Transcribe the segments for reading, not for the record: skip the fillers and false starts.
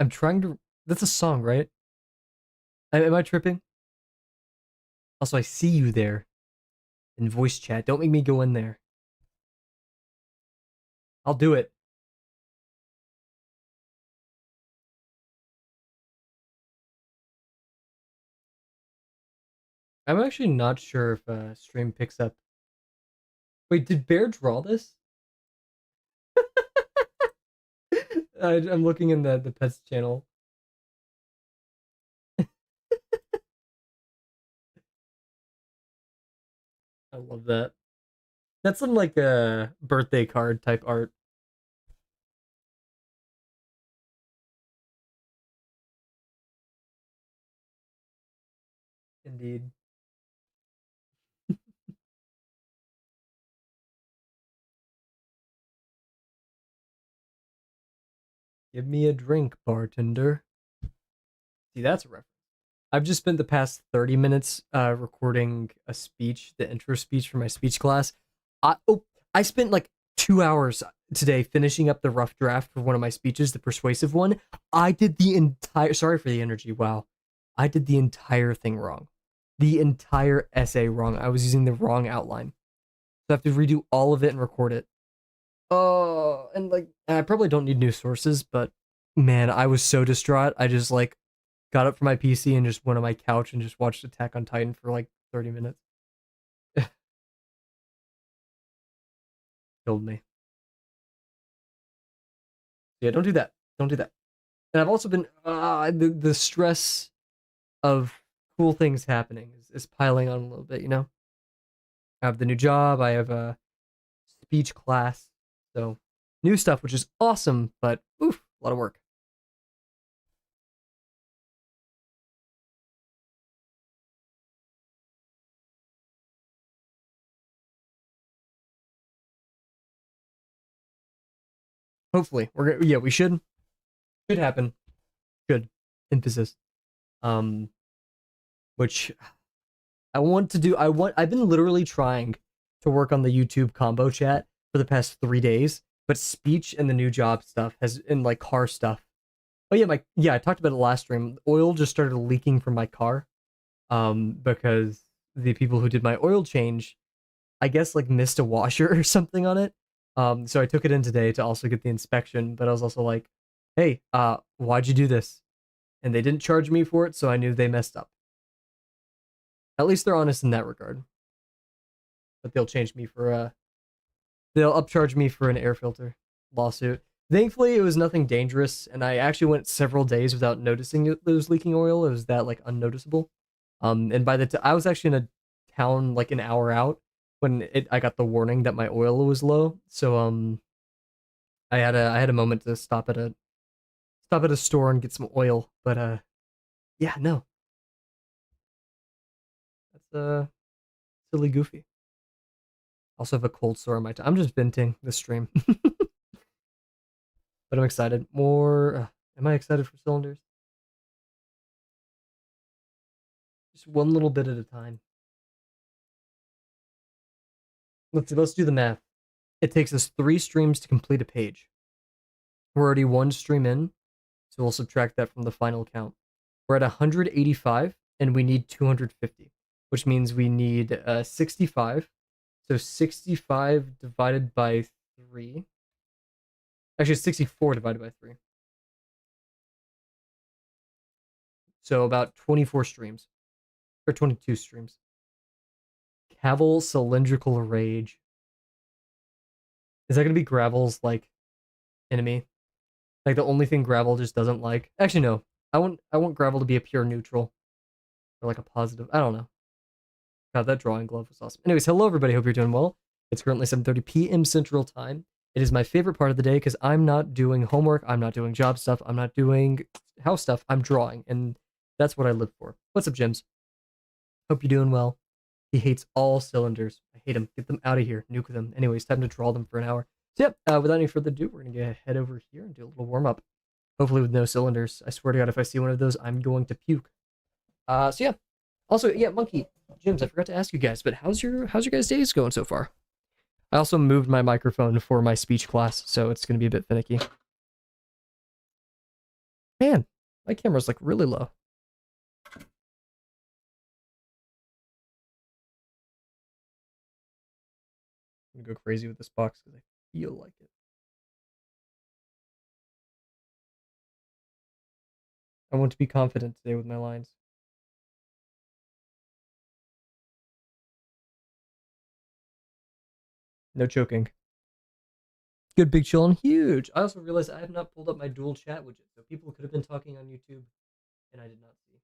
I'm trying to. That's a song, right? Am I tripping? Also, I see you there in voice chat. Don't make me go in there. I'll do it. I'm actually not sure if stream picks up. Wait, did Bear draw this? I'm looking in the pets channel. I love that. That's some like a birthday card type art. Indeed. Give me a drink, bartender. See, that's a reference. I've just spent the past 30 minutes recording a speech, the intro speech for my speech class. I spent like 2 hours today finishing up the rough draft for one of my speeches, the persuasive one. I did the entire, sorry for the energy, wow. I did the entire thing wrong. The entire essay wrong. I was using the wrong outline. So I have to redo all of it and record it. Oh, and like, I probably don't need new sources, but man, I was so distraught. I just like got up from my PC and just went on my couch and just watched Attack on Titan for like 30 minutes. Killed me. Yeah, don't do that. Don't do that. And I've also been the stress of cool things happening is piling on a little bit. You know, I have the new job. I have a speech class, so new stuff, which is awesome. But oof, a lot of work. Hopefully, we're yeah, we should happen. Should emphasis. Um, which I want to do. I've been literally trying to work on the YouTube combo chat for the past 3 days, but speech and the new job stuff has in like car stuff. Oh yeah, I talked about it last stream. Oil just started leaking from my car, because the people who did my oil change, I guess like missed a washer or something on it. So I took it in today to also get the inspection, but I was also like, hey, why'd you do this? And they didn't charge me for it, so I knew they messed up. At least they're honest in that regard. But they'll change me for they'll upcharge me for an air filter lawsuit. Thankfully, it was nothing dangerous, and I actually went several days without noticing it was leaking oil. It was that like unnoticeable. And by the time I was actually in a town like an hour out when I got the warning that my oil was low. So I had a moment to stop at a store and get some oil. But yeah, no, that's silly goofy. Also have a cold sore on my tongue. I'm just venting this stream. But I'm excited. More. Am I excited for cylinders? Just one little bit at a time. Let's do the math. It takes us 3 streams to complete a page. We're already 1 stream in, so we'll subtract that from the final count. We're at 185, and we need 250, which means we need 65. So 65 divided by 3. Actually, 64 divided by 3. So about 24 streams. Or 22 streams. Kavel Cylindrical Rage. Is that going to be Gravel's, like, enemy? Like, the only thing Gravel just doesn't like? Actually, no. I want Gravel to be a pure neutral. Or, like, a positive. I don't know. God, that drawing glove was awesome. Anyways, hello, everybody. Hope you're doing well. It's currently 7:30 p.m. Central Time. It is my favorite part of the day because I'm not doing homework. I'm not doing job stuff. I'm not doing house stuff. I'm drawing, and that's what I live for. What's up, Jims? Hope you're doing well. He hates all cylinders. I hate them. Get them out of here. Nuke them. Anyways, time to draw them for an hour. So, yep, without any further ado, we're going to head over here and do a little warm up. Hopefully with no cylinders. I swear to God, if I see one of those, I'm going to puke. So, yeah. Also, yeah, Monkey, Jims, I forgot to ask you guys, but how's your guys' days going so far? I also moved my microphone for my speech class, so it's going to be a bit finicky. Man, my camera's like really low. I'm gonna go crazy with this box because I feel like it. I want to be confident today with my lines. No choking. Good, big, chillin', huge. I also realized I have not pulled up my dual chat widget, so people could have been talking on YouTube, and I did not see.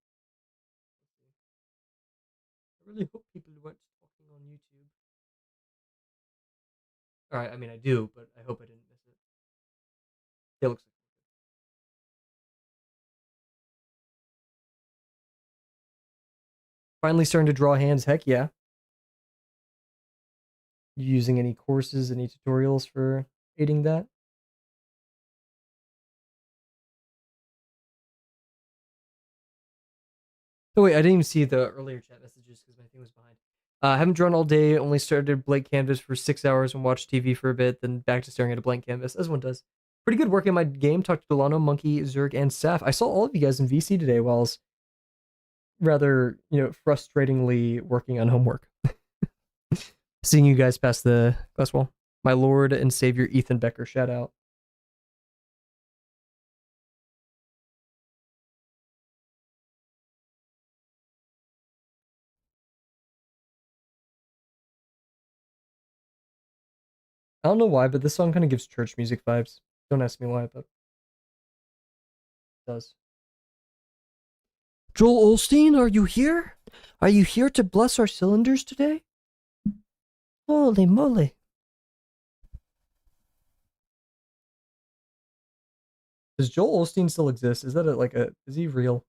I really hope people weren't talking on YouTube. All right, I mean I do, but I hope I didn't miss it. It looks like finally starting to draw hands. Heck yeah! You using any courses, any tutorials for aiding that? Oh wait, I didn't even see the earlier chat messages because my thing was behind. I haven't drawn all day. Only started blank canvas for 6 hours and watched TV for a bit. Then back to staring at a blank canvas, as one does. Pretty good work in my game. Talked to Delano, Monkey, Zerg, and Saf. I saw all of you guys in VC today while I was rather, frustratingly working on homework. Seeing you guys past the glass wall. My lord and savior Ethan Becker, shout out. I don't know why, but this song kind of gives church music vibes. Don't ask me why, but it does. Joel Olstein, are you here? Are you here to bless our cylinders today? Holy moly. Does Joel Olstein still exist? Is that is he real?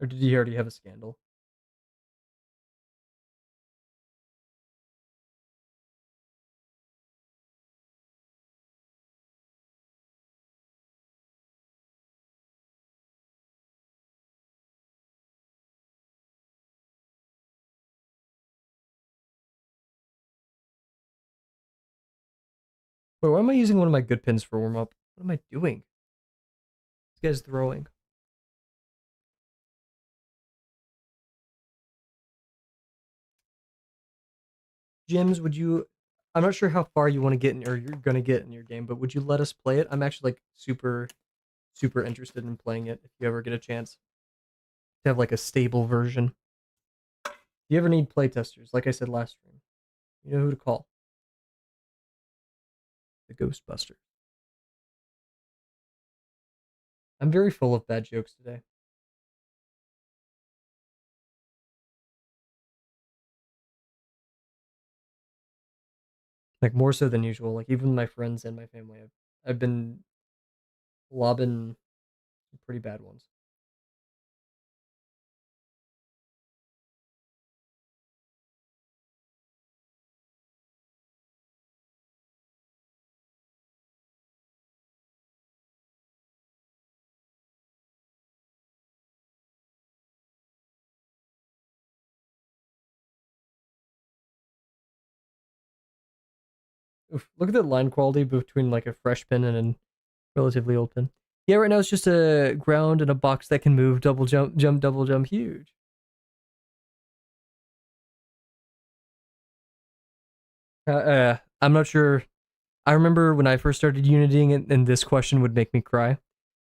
Or did he already have a scandal? Wait, why am I using one of my good pins for warm up? What am I doing? This guy's throwing. Jims, would you? I'm not sure how far you want to get in, or you're gonna get in your game, but would you let us play it? I'm actually like super interested in playing it if you ever get a chance to have like a stable version. If you ever need playtesters, like I said last stream, you know who to call. The Ghostbusters. I'm very full of bad jokes today. Like more so than usual. Like even my friends and my family, I've been lobbing some pretty bad ones. Oof, look at the line quality between like a fresh pin and a relatively old pin. Yeah, right now it's just a ground and a box that can move, double jump, jump, double jump, huge. I'm not sure. I remember when I first started unitying it, and this question would make me cry.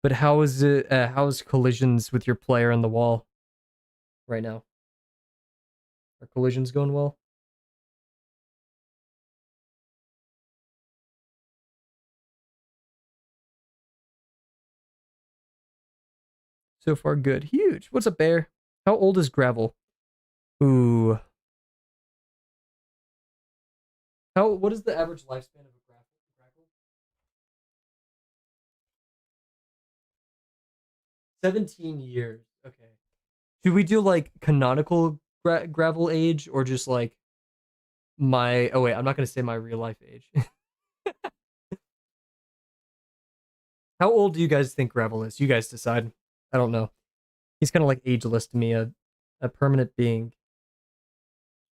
But how is it? How is collisions with your player on the wall right now? Are collisions going well? So far, good. Huge. What's up, Bear? How old is gravel? Ooh. How? What is the average lifespan of a gravel? 17 years. Okay. Should we do like canonical gravel age or just like my? Oh wait, I'm not gonna say my real life age. How old do you guys think gravel is? You guys decide. I don't know. He's kind of like ageless to me, a permanent being,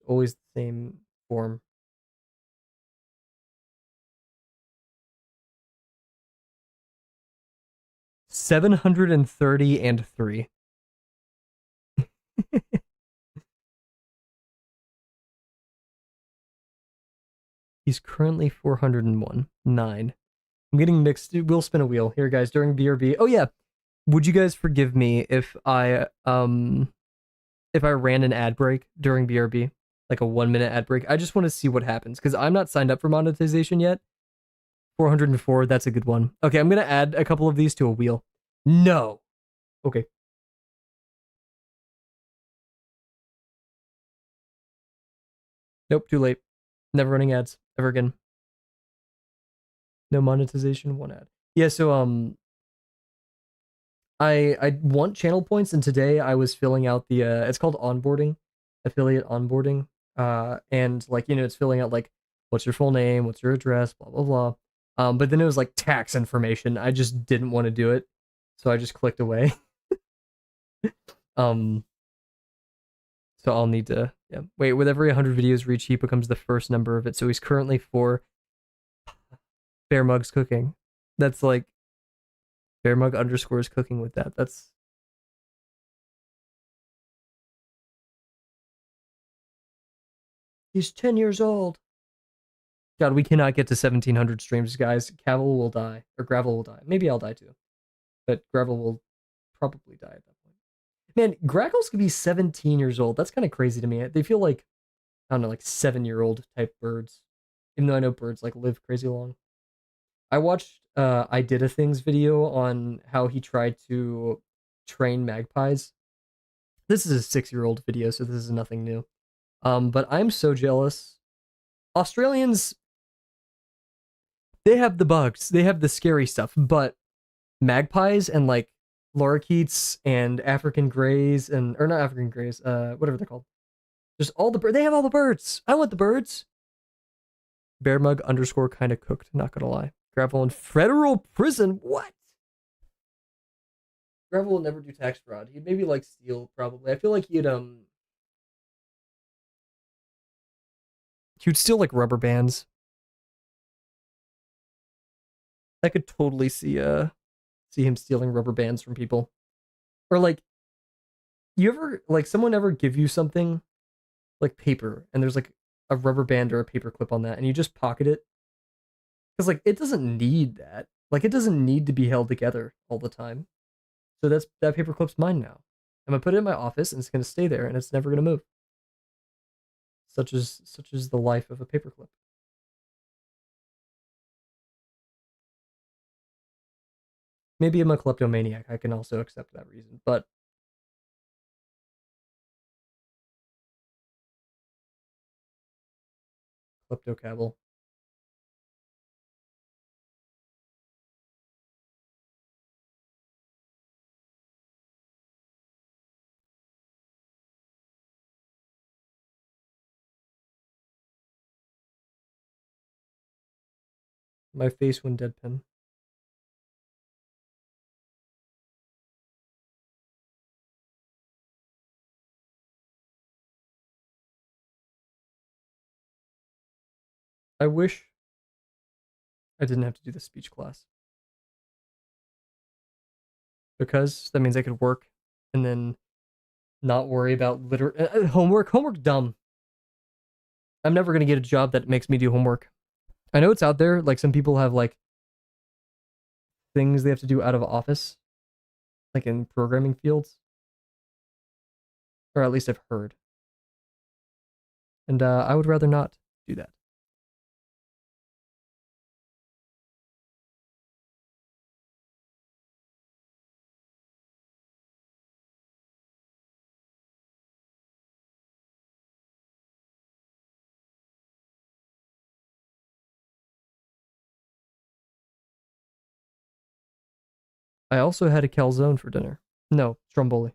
always the same form. 730 and 3. He's currently 401. 9. I'm getting mixed. We'll spin a wheel here, guys, during BRB. Oh yeah. Would you guys forgive me if I ran an ad break during BRB? Like a 1-minute ad break? I just want to see what happens because I'm not signed up for monetization yet. 404, that's a good one. Okay, I'm gonna add a couple of these to a wheel. No. Okay. Nope, too late. Never running ads ever again. No monetization, one ad. Yeah, so I want channel points, and today I was filling out the it's called onboarding, affiliate onboarding. And like, you know, it's filling out like what's your full name, what's your address, blah blah blah. But then it was like tax information. I just didn't want to do it. So I just clicked away. um so I'll need to wait, with every 100 videos reach, he becomes the first number of it. So he's currently 4. Bear Mug's cooking. That's like Bear Mug underscores cooking with that. That's he's 10 years old. God, we cannot get to 1700 streams, guys. Kavel will die, or Gravel will die. Maybe I'll die too, but Gravel will probably die at that point. Man, Grackles could be 17 years old. That's kind of crazy to me. They feel like, I don't know, like 7-year-old type birds. Even though I know birds like live crazy long. I watched I Did a Things video on how he tried to train magpies. This is a 6-year-old video, so this is nothing new. But I'm so jealous. Australians, they have the bugs, they have the scary stuff, but magpies and like lorikeets and African greys and, or not African greys, whatever they're called. Just all the birds. They have all the birds. I want the birds. Bear Mug underscore kind of cooked, not gonna lie. Gravel in federal prison. What? Gravel will never do tax fraud. He'd maybe like steal, probably. I feel like he'd steal like rubber bands. I could totally see him stealing rubber bands from people. Or like, you ever like someone ever give you something like paper and there's like a rubber band or a paper clip on that and you just pocket it? Because like it doesn't need that. Like it doesn't need to be held together all the time. So that paper clip's mine now. I'm gonna put it in my office and it's gonna stay there and it's never gonna move. Such is the life of a paperclip. Maybe I'm a kleptomaniac. I can also accept that reason, but kleptocabel. My face when deadpan. I wish I didn't have to do the speech class. Because that means I could work and then not worry about homework. Homework dumb. I'm never gonna get a job that makes me do homework. I know it's out there. Like some people have like things they have to do out of office, like in programming fields, or at least I've heard. And I would rather not do that. I also had a calzone for dinner. No, stromboli.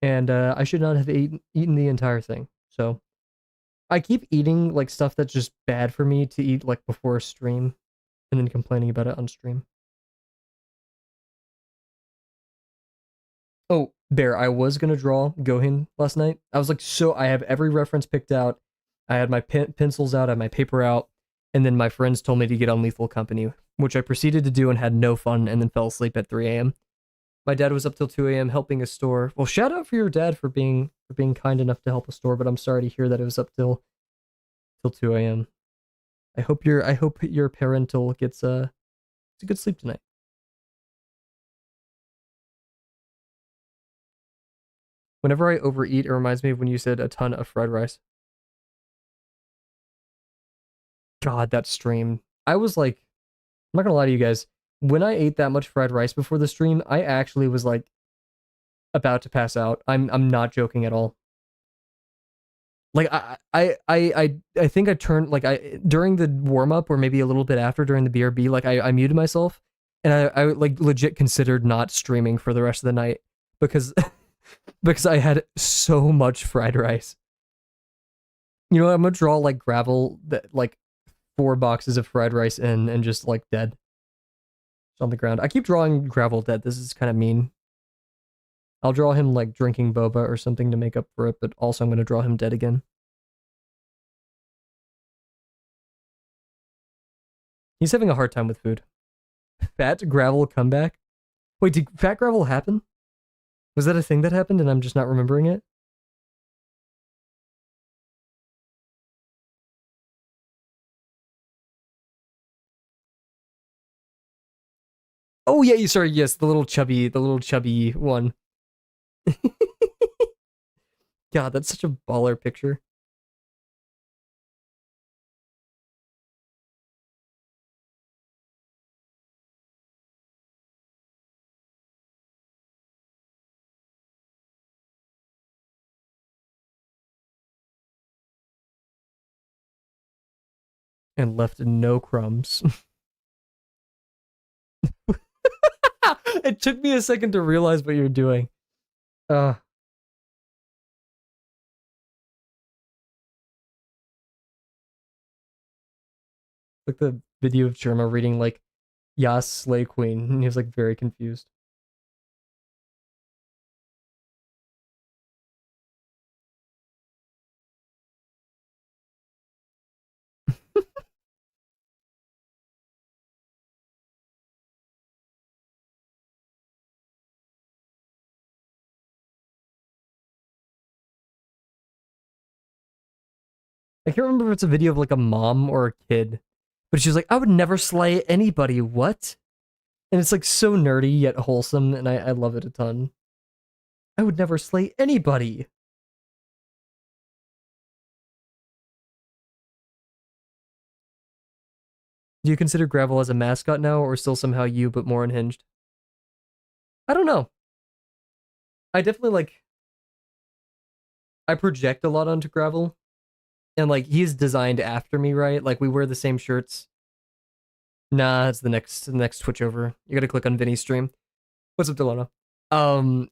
And I should not have eaten the entire thing. So I keep eating like stuff that's just bad for me to eat like before a stream and then complaining about it on stream. Oh, Bear, I was gonna draw Gohan last night. I was like, so I have every reference picked out. I had my pencils out, I had my paper out, and then my friends told me to get on Lethal Company, which I proceeded to do and had no fun, and then fell asleep at 3 a.m. My dad was up till 2 a.m. helping a store. Well, shout out for your dad for being kind enough to help a store, but I'm sorry to hear that it was up till 2 a.m. I hope your parental gets a good sleep tonight. Whenever I overeat, it reminds me of when you said a ton of fried rice. God, that stream. I was like, I'm not gonna lie to you guys. When I ate that much fried rice before the stream, I actually was like about to pass out. I'm not joking at all. Like I think I turned like I during the warm up or maybe a little bit after during the BRB, like I muted myself and I like legit considered not streaming for the rest of the night because because I had so much fried rice. You know, I'm gonna draw like gravel that like 4 boxes of fried rice in and just like dead on the ground. I keep drawing gravel dead. This is kind of mean. I'll draw him like drinking boba or something to make up for it, but also I'm gonna draw him dead again. He's having a hard time with food. Fat gravel comeback? Wait, did fat gravel happen? Was that a thing that happened and I'm just not remembering it? Oh yeah, sorry, yes, the little chubby one. God, that's such a baller picture. And left no crumbs. It took me a second to realize what you're doing. Uh, like the video of Jerma reading like Yas Slay Queen, and he was like very confused. I can't remember if it's a video of like a mom or a kid, but she was like, I would never slay anybody. What? And it's like so nerdy yet wholesome, and I love it a ton. I would never slay anybody. Do you consider Gravel as a mascot now, or still somehow you, but more unhinged? I don't know. I definitely like, I project a lot onto Gravel, and like he's designed after me, right? Like we wear the same shirts. Nah, it's the next switch over. You gotta click on Vinny's stream. What's up, Delano? Um,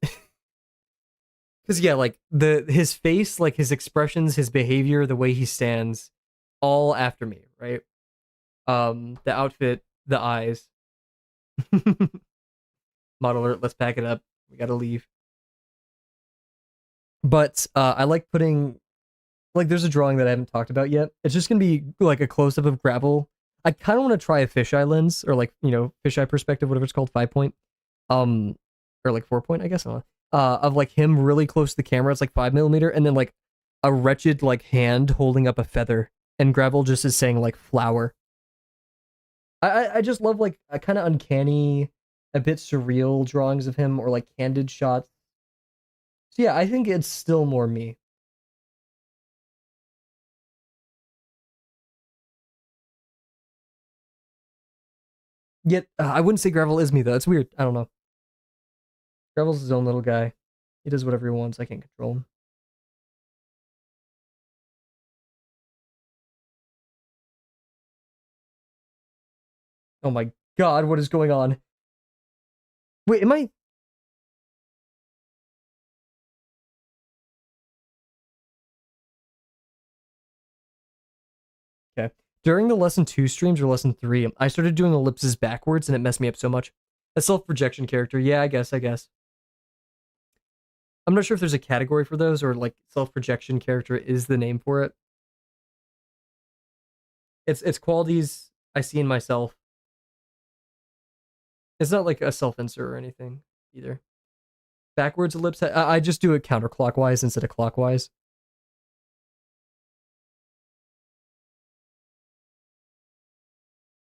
because yeah, like his face, like his expressions, his behavior, the way he stands, all after me, right? The outfit, the eyes. Model alert. Let's pack it up. We gotta leave. But I like putting like there's a drawing that I haven't talked about yet. It's just gonna be like a close up of Gravel. I kind of want to try a fisheye lens or like fisheye perspective, whatever it's called, 5 point, um, or like 4 point, I guess. I don't know. Of like him really close to the camera. It's like 5 millimeter, and then like a wretched like hand holding up a feather, and Gravel just is saying like flower. I just love like a kind of uncanny, a bit surreal drawings of him or like candid shots. So yeah, I think it's still more me. Yet I wouldn't say Gravel is me though. It's weird. I don't know. Gravel's his own little guy. He does whatever he wants. I can't control him. Oh my god, what is going on? Wait, am I okay? During the lesson 2 streams or lesson 3, I started doing ellipses backwards and it messed me up so much. A self projection character. Yeah, I guess. I guess. I'm not sure if there's a category for those or like self projection character is the name for it. It's qualities I see in myself. It's not like a self insert or anything. either. Backwards ellipse. I just do it counterclockwise instead of clockwise.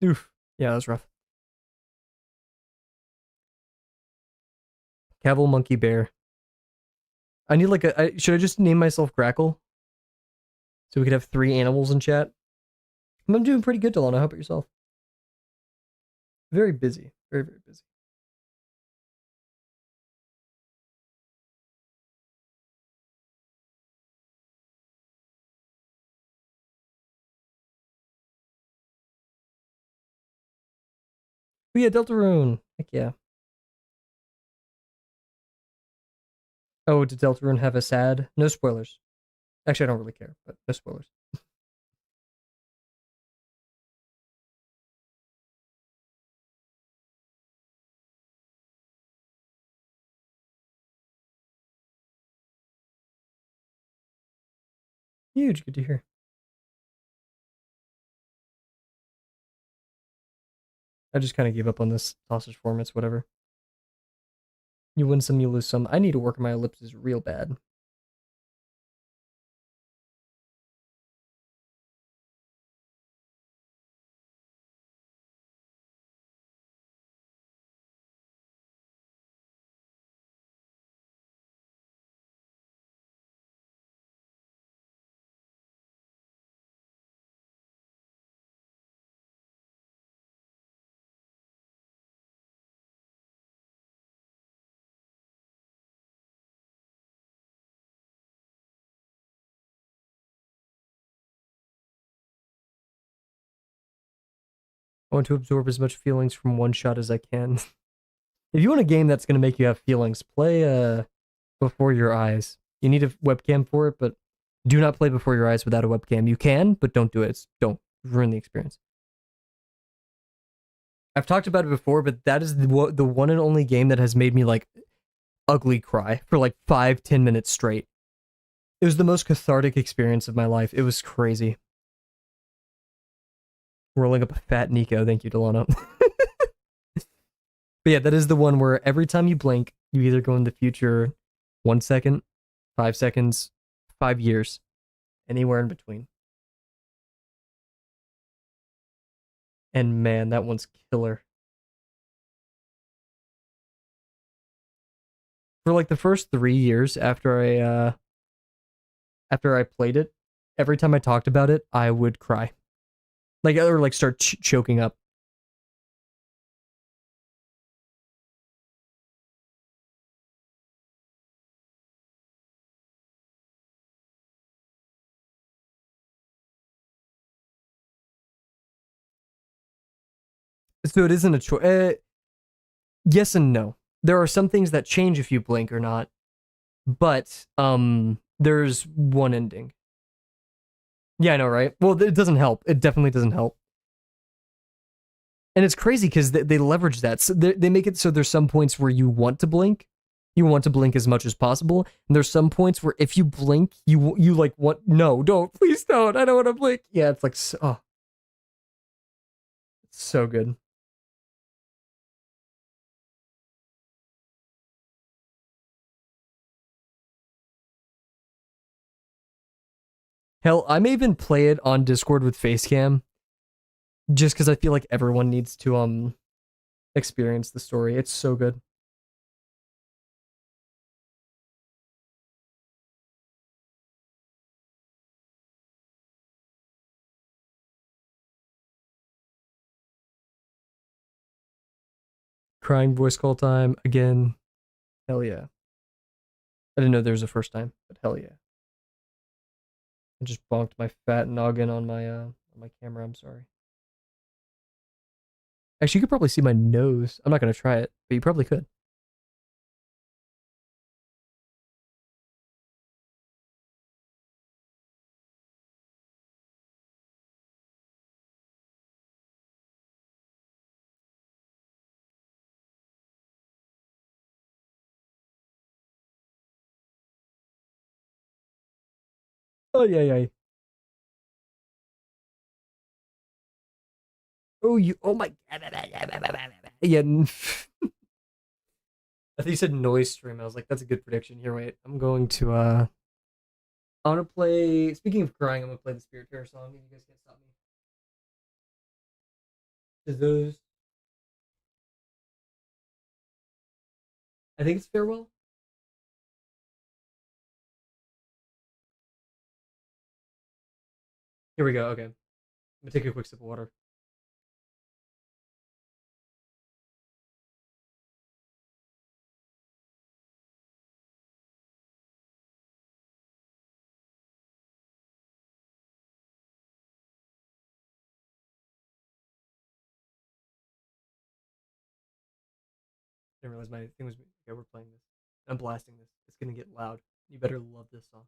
Oof. Yeah, that was rough. Kavel, monkey, bear. I need like should I just name myself Grackle? So we could have 3 animals in chat? I'm doing pretty good, Delano. How about yourself? Very busy. Very, very busy. But yeah, Deltarune. Heck yeah. Oh, did Deltarune have a sad? No spoilers. Actually, I don't really care, but no spoilers. Huge. Good to hear. I just kind of gave up on this sausage form. It's whatever. You win some, you lose some. I need to work on my ellipses real bad. I want to absorb as much feelings from one shot as I can. If you want a game that's going to make you have feelings, play Before Your Eyes. You need a webcam for it, but do not play Before Your Eyes without a webcam. You can, but don't do it. Don't ruin the experience. I've talked about it before, but that is the one and only game that has made me like ugly cry for like 5-10 minutes straight. It was the most cathartic experience of my life. It was crazy. Rolling up a fat Nico. Thank you, Delano. But yeah, that is the one where every time you blink, you either go in the future 1 second, 5 seconds, 5 years, anywhere in between. And man, that one's killer. For like the first 3 years after I played it, every time I talked about it, I would cry. Like or like start choking up. So it isn't a choice. Yes and no. There are some things that change if you blink or not, but there's one ending. Yeah, I know, right? Well, it doesn't help. It definitely doesn't help. And it's crazy because they leverage that. So they make it so there's some points where you want to blink as much as possible, and there's some points where if you blink, you like want no, don't, please don't, I don't want to blink. Yeah, it's like oh, it's so good. Hell, I may even play it on Discord with Facecam, just because I feel like everyone needs to experience the story. It's so good. Crying voice call time again. Hell yeah. I didn't know there was a first time, but hell yeah. I just bonked my fat noggin on my camera. I'm sorry. Actually, you could probably see my nose. I'm not gonna try it, but you probably could. Oh yeah, yeah. Oh you. Oh my. Yeah. I think you said noise stream. I was like, that's a good prediction. Here, wait. I'm going to I want to play. Speaking of crying, I'm gonna play the Spirit Terror song, and you guys can't stop me. Is those? I think it's Farewell. Here we go. Okay, I'm gonna take a quick sip of water. Didn't realize my thing was. Okay, we're playing this. I'm blasting this. It's gonna get loud. You better love this song.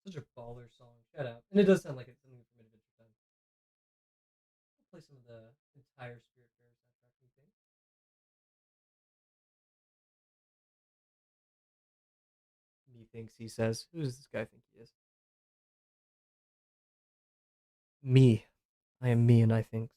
Such a baller song. Shut up. And it does sound like it's something from Adventure Time. I'll play some of the entire Spirit Terror soundtrack. You think? Me thinks he says. Who does this guy think he is? Me. I am me, and I think.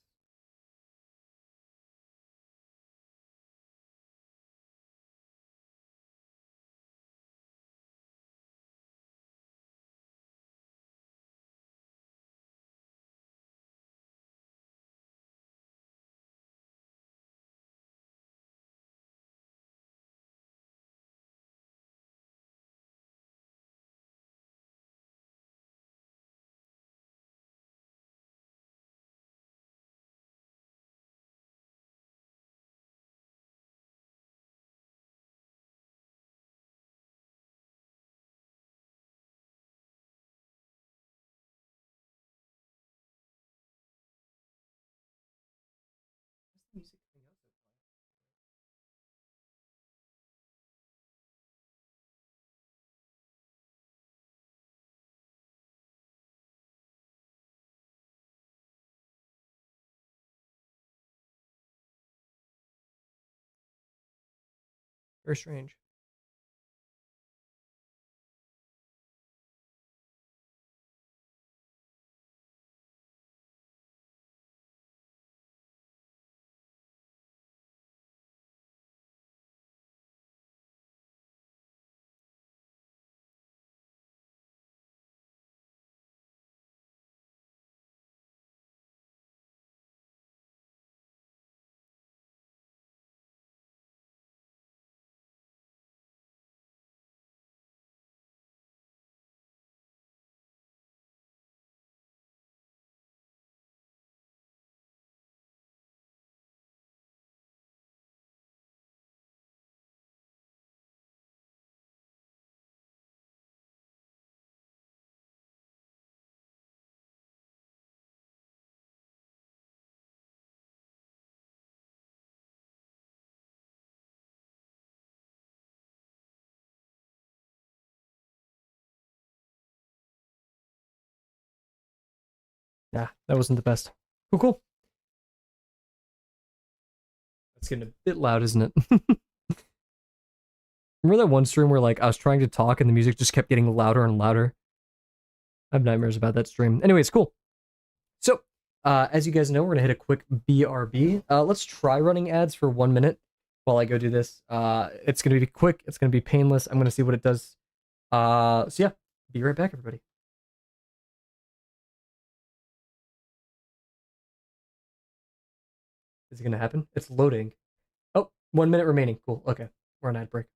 What's the music coming out so quiet? Very strange. Nah, that wasn't the best. Cool, cool. It's getting a bit loud, isn't it? Remember that one stream where like I was trying to talk and the music just kept getting louder and louder? I have nightmares about that stream. Anyways, cool. So, as you guys know, we're gonna hit a quick BRB. Let's try running ads for 1 minute while I go do this. It's gonna be quick. It's gonna be painless. I'm gonna see what it does. So yeah, be right back, everybody. Is it gonna happen? It's loading. Oh, 1 minute remaining. Cool. Okay, we're on ad break.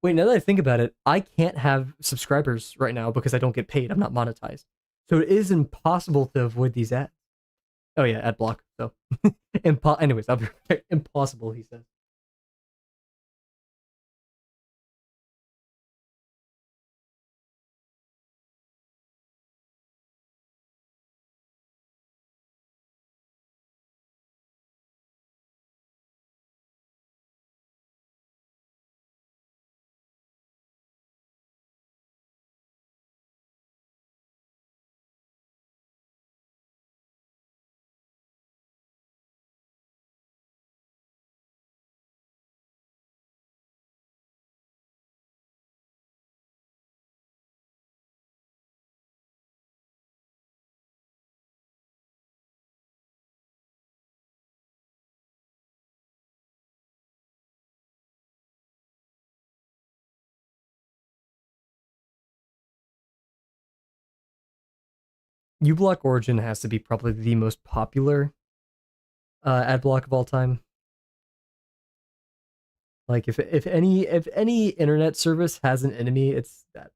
Wait, now that I think about it, I can't have subscribers right now because I don't get paid. I'm not monetized. So it is impossible to avoid these ads. Oh yeah, ad block. So, anyways, I'll be right. Impossible, he says. uBlock Origin has to be probably the most popular ad block of all time. Like if any internet service has an enemy, it's that.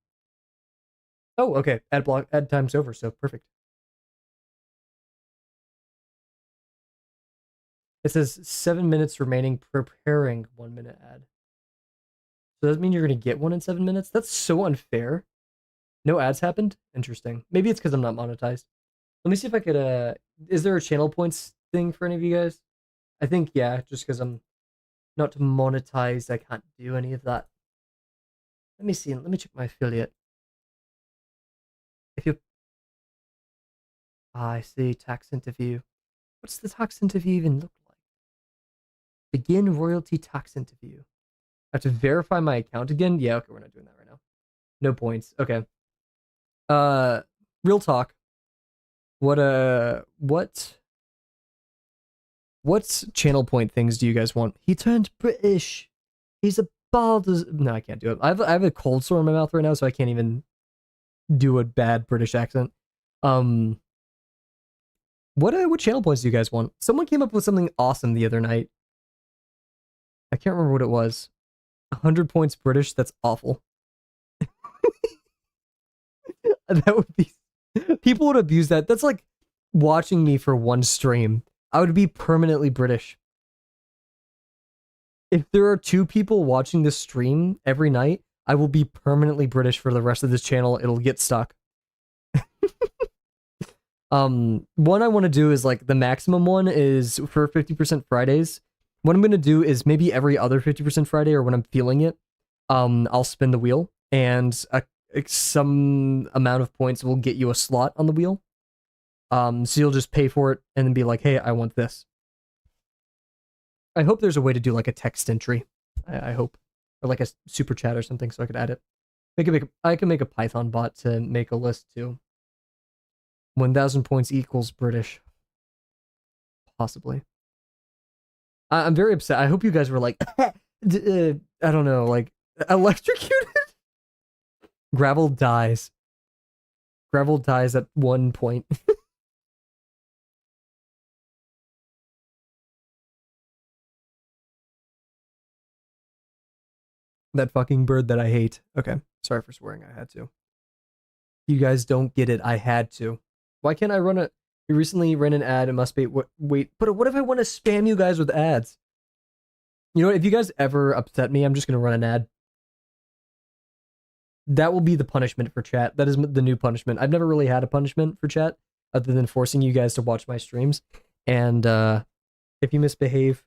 Oh, okay. Ad block ad time's over, so perfect. It says 7 minutes remaining preparing 1 minute ad. So does that mean you're gonna get one in 7 minutes? That's so unfair. No ads happened? Interesting. Maybe it's because I'm not monetized. Let me see if I could is there a channel points thing for any of you guys? I think yeah, just because I'm not monetized, I can't do any of that. Let me see. Let me check my affiliate. If you I see tax interview. What's the tax interview even look like? Begin royalty tax interview. I have to verify my account again? Yeah, okay, we're not doing that right now. No points. Okay. Uh real talk. What channel point things do you guys want? He turned British. He's a bald as no, I can't do it. I have a cold sore in my mouth right now, so I can't even do a bad British accent. Um what channel points do you guys want? Someone came up with something awesome the other night. I can't remember what it was. 100 points British, that's awful. That would be people would abuse that. That's like watching me for one stream. I would be permanently British. If there are two people watching this stream every night, I will be permanently British for the rest of this channel. It'll get stuck. One I want to do is like the maximum one is for 50% Fridays. What I'm gonna do is maybe every other 50% Friday or when I'm feeling it, I'll spin the wheel and some amount of points will get you a slot on the wheel. So you'll just pay for it and then be like, hey, I want this. I hope there's a way to do like a text entry. I hope, or like a super chat or something, so I could add it. I can make a Python bot to make a list too. 1,000 points equals British, possibly. I'm very upset. I hope you guys were like, I don't know, like electrocuted. Gravel dies. Gravel dies at 1 point. That fucking bird that I hate. Okay, sorry for swearing. I had to. You guys don't get it. I had to. Why can't I run a? We recently ran an ad. It must be. Wait, but what if I want to spam you guys with ads? You know what? If you guys ever upset me, I'm just gonna run an ad. That will be the punishment for chat. That is the new punishment. I've never really had a punishment for chat other than forcing you guys to watch my streams. And if you misbehave,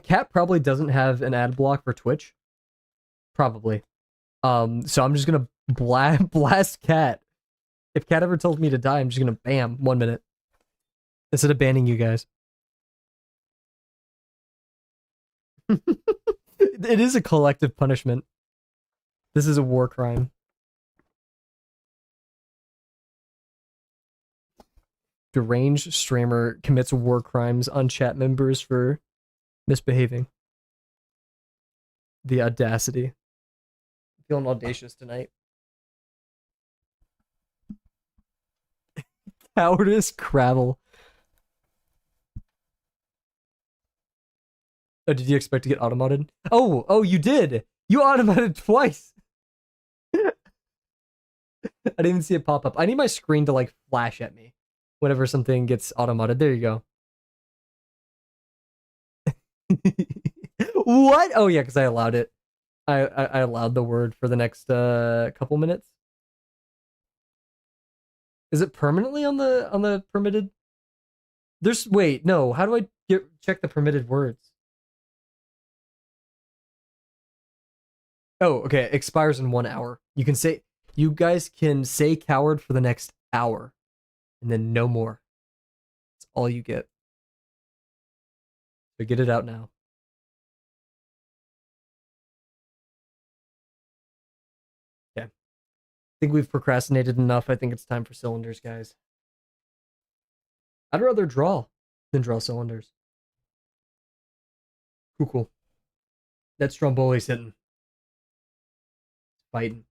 Cat probably doesn't have an ad block for Twitch. Probably. So I'm just gonna blast Cat. If Cat ever tells me to die, I'm just gonna bam 1 minute instead of banning you guys. It is a collective punishment. This is a war crime. Deranged streamer commits war crimes on chat members for misbehaving. The audacity. Feeling audacious tonight. Cowardice Cravel. Oh, did you expect to get automated? Oh, you did. You automated twice. I didn't even see it pop up. I need my screen to like flash at me whenever something gets automated. There you go. What? Oh yeah, because I allowed it. I allowed the word for the next couple minutes. Is it permanently on the permitted? There's wait, no. How do I check the permitted words? Oh, okay. It expires in 1 hour. You guys can say coward for the next hour, and then no more. That's all you get. So get it out now. Yeah. I think we've procrastinated enough. I think it's time for cylinders, guys. I'd rather draw than draw cylinders. Cool. That Stromboli's hitting. Fighting.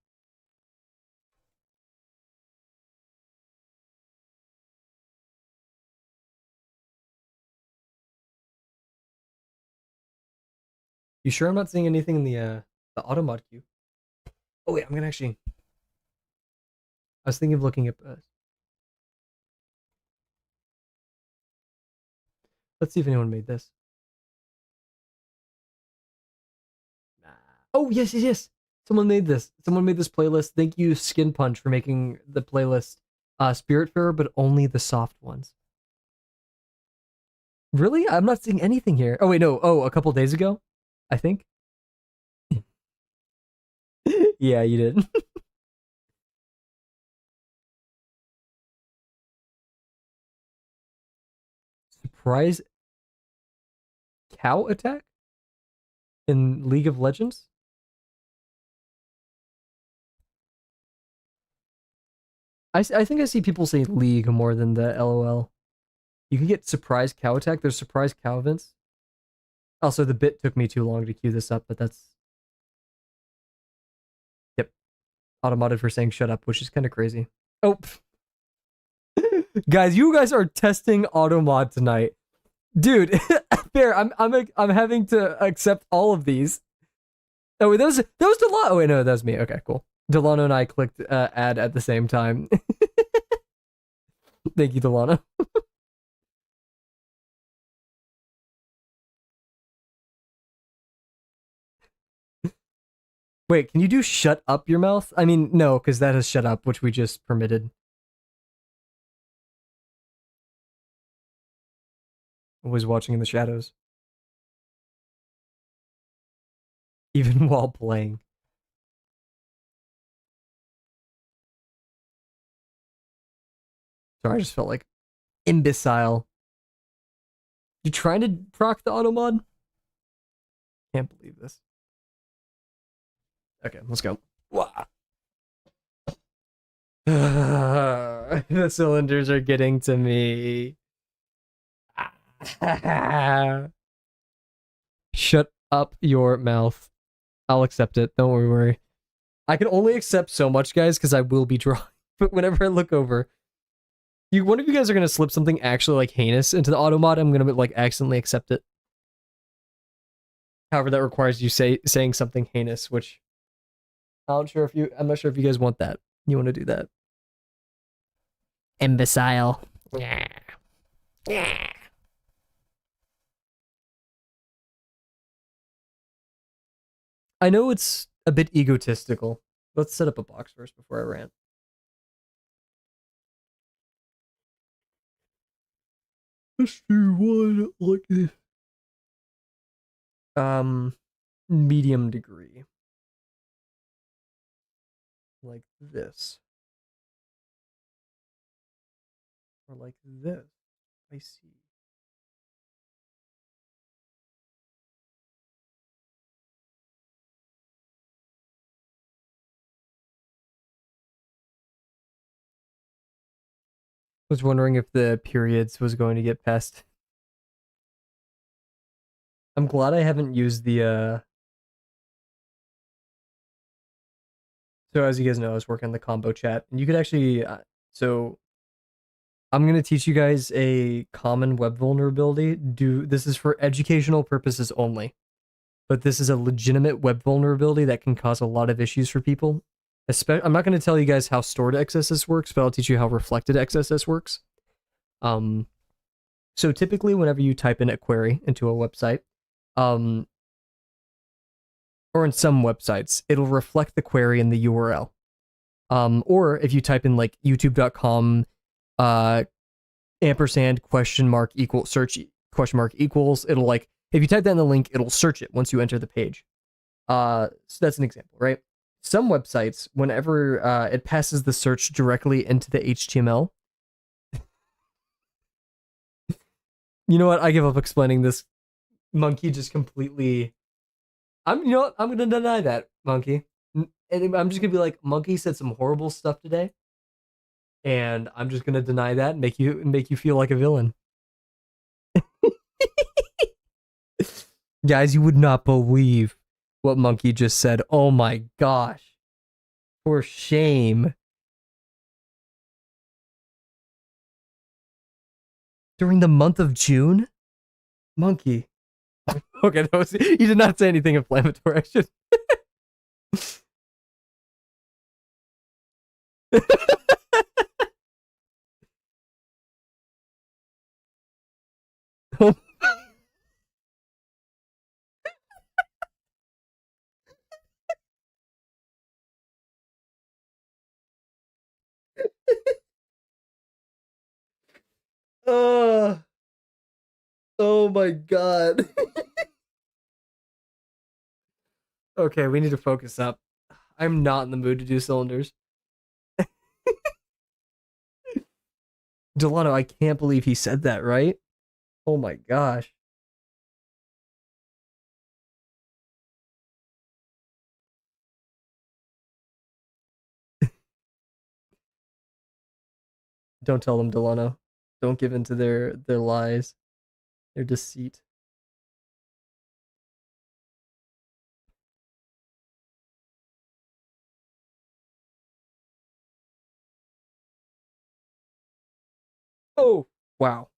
You sure I'm not seeing anything in the automod queue? Oh wait, I'm gonna actually. I was thinking of looking at. Let's see if anyone made this. Nah. Oh yes. Someone made this. Someone made this playlist. Thank you, Skin Punch, for making the playlist. Spiritfarer, but only the soft ones. Really? I'm not seeing anything here. Oh wait, no. Oh, a couple days ago, I think. Yeah, you did. Surprise cow attack in League of Legends. I think I see people say League more than the LOL. You can get surprise cow attack. There's surprise cow events. Also, the bit took me too long to queue this up, but that's yep, automated for saying shut up, which is kind of crazy. Oh, guys, you guys are testing automod tonight, dude. Fair. I'm having to accept all of these. Oh, wait, that was Delano. Oh wait, no, that was me. Okay, cool. Delano and I clicked add at the same time. Thank you, Delano. Wait, can you do shut up your mouth? I mean, no, because that has shut up, which we just permitted. Was watching in the shadows. Even while playing. Sorry, I just felt like imbecile. You trying to proc the automod? Can't believe this. Okay, let's go. The cylinders are getting to me. Shut up your mouth. I'll accept it. Don't worry. I can only accept so much, guys, because I will be drawing. But whenever I look over, one of you guys are gonna slip something actually like heinous into the automod. I'm gonna like accidentally accept it. However, that requires you saying something heinous, which I'm not sure if you guys want that. You want to do that? Imbecile. Yeah. Yeah. I know it's a bit egotistical. Let's set up a box first before I rant. Let's do one like this. Medium degree. like this. Or like this. I see. Was wondering if the periods was going to get past. I'm glad I haven't used the so as you guys know, I was working on the combo chat and you could actually so I'm going to teach you guys a common web vulnerability. This is for educational purposes only. But this is a legitimate web vulnerability that can cause a lot of issues for people. I'm not going to tell you guys how stored XSS works, but I'll teach you how reflected XSS works. So typically, whenever you type in a query into a website, or in some websites, it'll reflect the query in the URL. Or if you type in like youtube.com ampersand question mark equal search question mark equals, it'll like, if you type that in the link, it'll search it once you enter the page. So that's an example, right? Some websites, whenever it passes the search directly into the HTML, you know what? I give up explaining this. Monkey just completely. You know what? I'm gonna deny that, Monkey. And I'm just gonna be like, Monkey said some horrible stuff today, and I'm just gonna deny that and make you feel like a villain. Guys, you would not believe what Monkey just said. Oh my gosh. For shame. During the month of June? Monkey. Okay, you did not say anything inflammatory. I should. Oh, oh my god. Okay, we need to focus up. I'm not in the mood to do cylinders. Delano, I can't believe he said that, right? Oh my gosh. Don't tell them, Delano. Don't give in to their lies, their deceit. Oh, wow.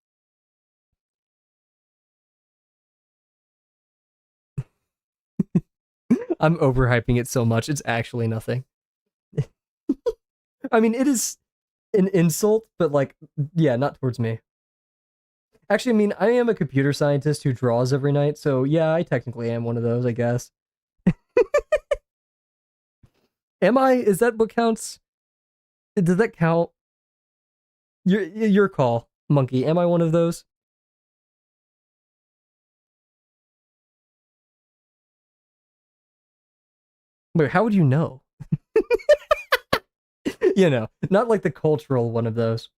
I'm overhyping it so much. It's actually nothing. I mean, it is an insult, but like, yeah, not towards me. Actually, I mean, I am a computer scientist who draws every night, so yeah, I technically am one of those, I guess. Am I? Is that what counts? Does that count? Your call, Monkey. Am I one of those? Wait, how would you know? You know, not like the cultural one of those.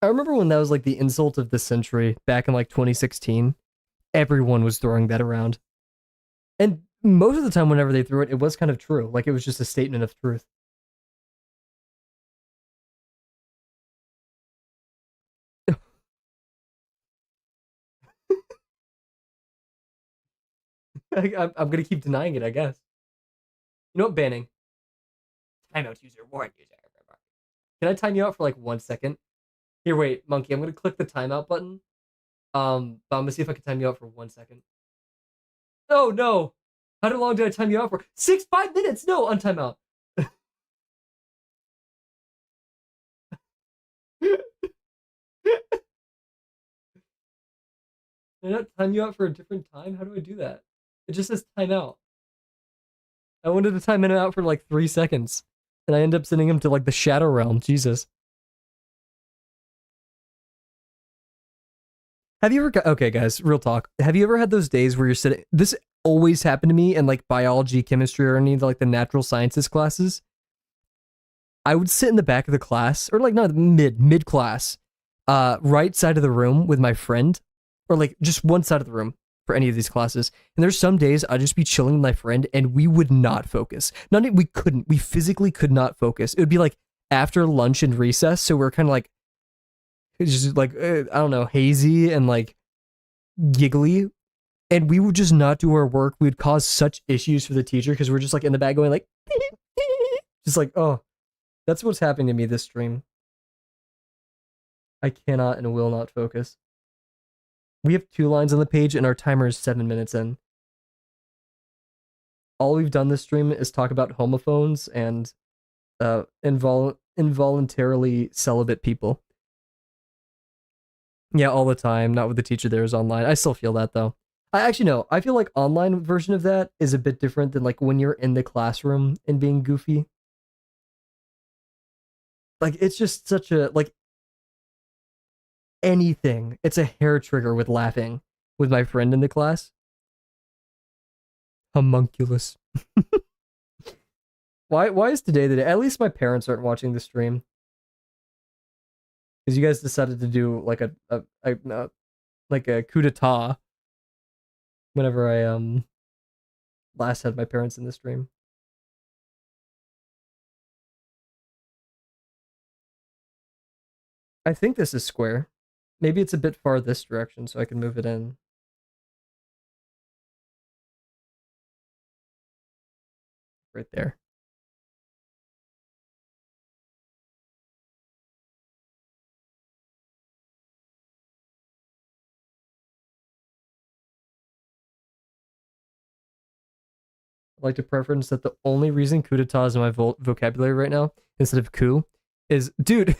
I remember when that was like the insult of the century back in like 2016. Everyone was throwing that around. And most of the time, whenever they threw it, it was kind of true. Like it was just a statement of truth. I'm going to keep denying it, I guess. You know what? Banning. Timeout user, warrant user. Can I time you out for like 1 second? Here, wait, Monkey. I'm going to click the timeout button. But I'm going to see if I can time you out for 1 second. Oh, no. How long did I time you out for? 5 minutes. No, untimeout. Did I not time you out for a different time? How do I do that? It just says timeout. I wanted to time it out for like 3 seconds. And I end up sending him to like the Shadow Realm. Jesus. Have you ever got, okay, guys, real talk. Have you ever had those days where you're sitting, this always happened to me in like biology, chemistry, or any of like the natural sciences classes. I would sit in the back of the class, or like not mid class, right side of the room with my friend, or like just one side of the room for any of these classes. And there's some days I'd just be chilling with my friend, and we would not focus. Not we couldn't. We physically could not focus. It would be like after lunch and recess, so we're kind of like it's just like I don't know, hazy and like giggly, and we would just not do our work. We'd cause such issues for the teacher because we're just like in the back going like, just like oh, that's what's happening to me this stream. I cannot and will not focus. We have 2 lines on the page, and our timer is 7 minutes in. All we've done this stream is talk about homophones and involuntarily celibate people. Yeah, all the time. Not with the teacher there is online. I still feel that though. I actually know. I feel like online version of that is a bit different than like when you're in the classroom and being goofy. Like it's just such a like anything. It's a hair trigger with laughing with my friend in the class. Homunculus. Why is today the day? At least my parents aren't watching the stream. Because you guys decided to do like a like a coup d'etat whenever I last had my parents in the stream. I think this is square. Maybe it's a bit far this direction, so I can move it in. Right there. I'd like to preference that the only reason coup d'etat is in my vocabulary right now, instead of coup, is dude.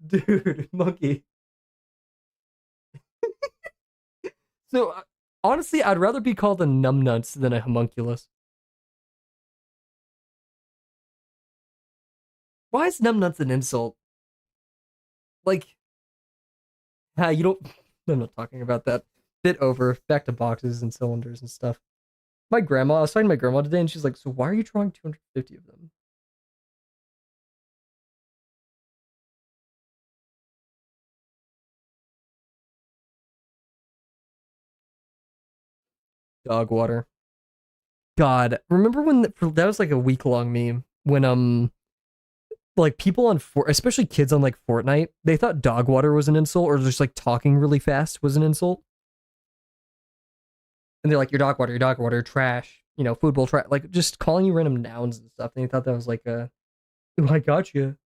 Dude, monkey. So honestly, I'd rather be called a numbnuts than a homunculus. Why is numbnuts an insult? Like, you don't. I'm not talking about that. Bit over. Back to boxes and cylinders and stuff. My grandma, I was talking to my grandma today, and she's like, "So why are you drawing 250 of them?" Dog water. God, remember when that was like a week long meme when like people on especially kids on like Fortnite, they thought dog water was an insult or just like talking really fast was an insult. And they're like your dog water, trash, food bowl trash, like just calling you random nouns and stuff. And they thought that was like a, oh, I got you.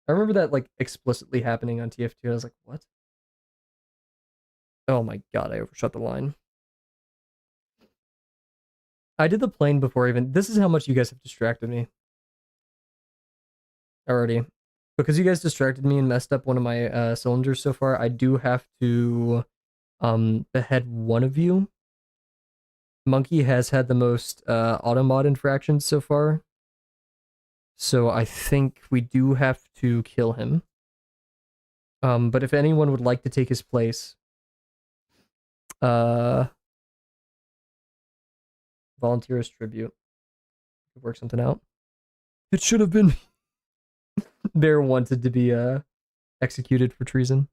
I remember that like explicitly happening on TF2. I was like, what? Oh my god, I overshot the line. I did the plane before even. This is how much you guys have distracted me already. Because you guys distracted me and messed up one of my cylinders so far, I do have to behead one of you. Monkey has had the most automod infractions so far. So I think we do have to kill him. But if anyone would like to take his place, uh volunteer as tribute. Work something out. It should have been Bear wanted to be executed for treason.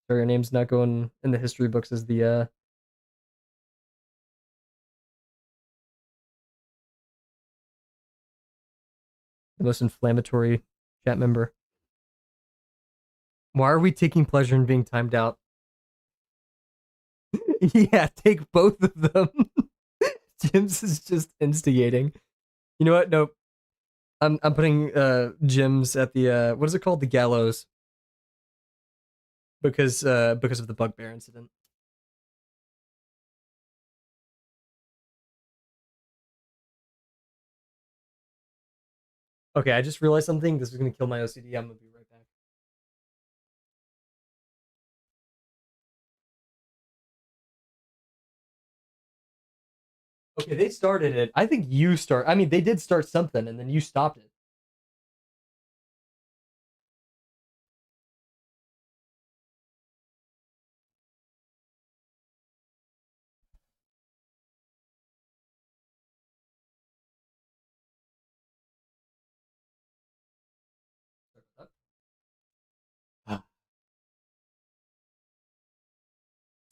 Sorry, your name's not going in the history books as the most inflammatory chat member. Why are we taking pleasure in being timed out? Yeah, take both of them. Jim's is just instigating. You know what? Nope. I'm putting Jim's at the what is it called? The gallows. Because of the bugbear incident. Okay, I just realized something. This is gonna kill my OCD. I'm gonna be right back. Okay, they started it. I think you start. I mean, they did start something, and then you stopped it.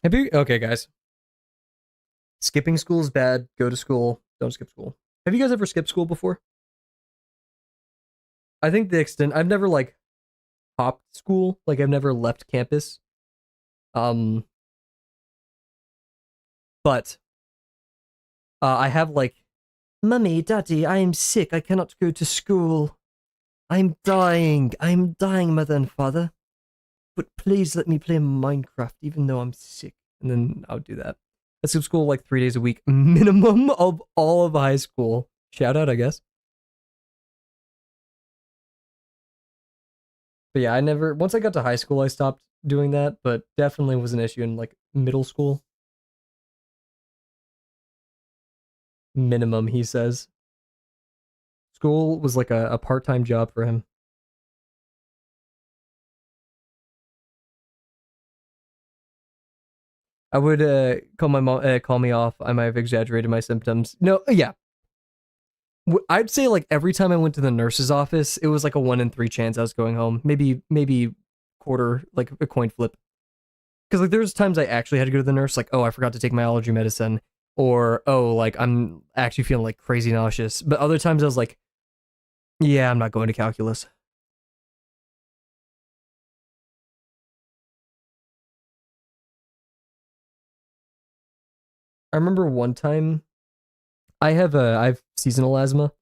Have you? Okay, guys. Skipping school is bad. Go to school. Don't skip school. Have you guys ever skipped school before? I think the extent I've never like hopped school. Like I've never left campus. Um, but I have like, Mummy, Daddy, I am sick. I cannot go to school. I'm dying. I'm dying, mother and father. But please let me play Minecraft, even though I'm sick. And then I'll do that. I skip school like 3 days a week, minimum of all of high school. Shout out, I guess. But yeah, I never. Once I got to high school, I stopped doing that. But definitely was an issue in like middle school. Minimum, he says. School was like a part time job for him. I would call my mom, call me off. I might have exaggerated my symptoms. No, yeah, I'd say like every time I went to the nurse's office, it was like a 1 in 3 chance I was going home. Maybe quarter, like a coin flip. Because like there's times I actually had to go to the nurse, like, oh, I forgot to take my allergy medicine, or oh, like I'm actually feeling like crazy nauseous. But other times I was like, yeah, I'm not going to calculus. I remember one time I have seasonal asthma,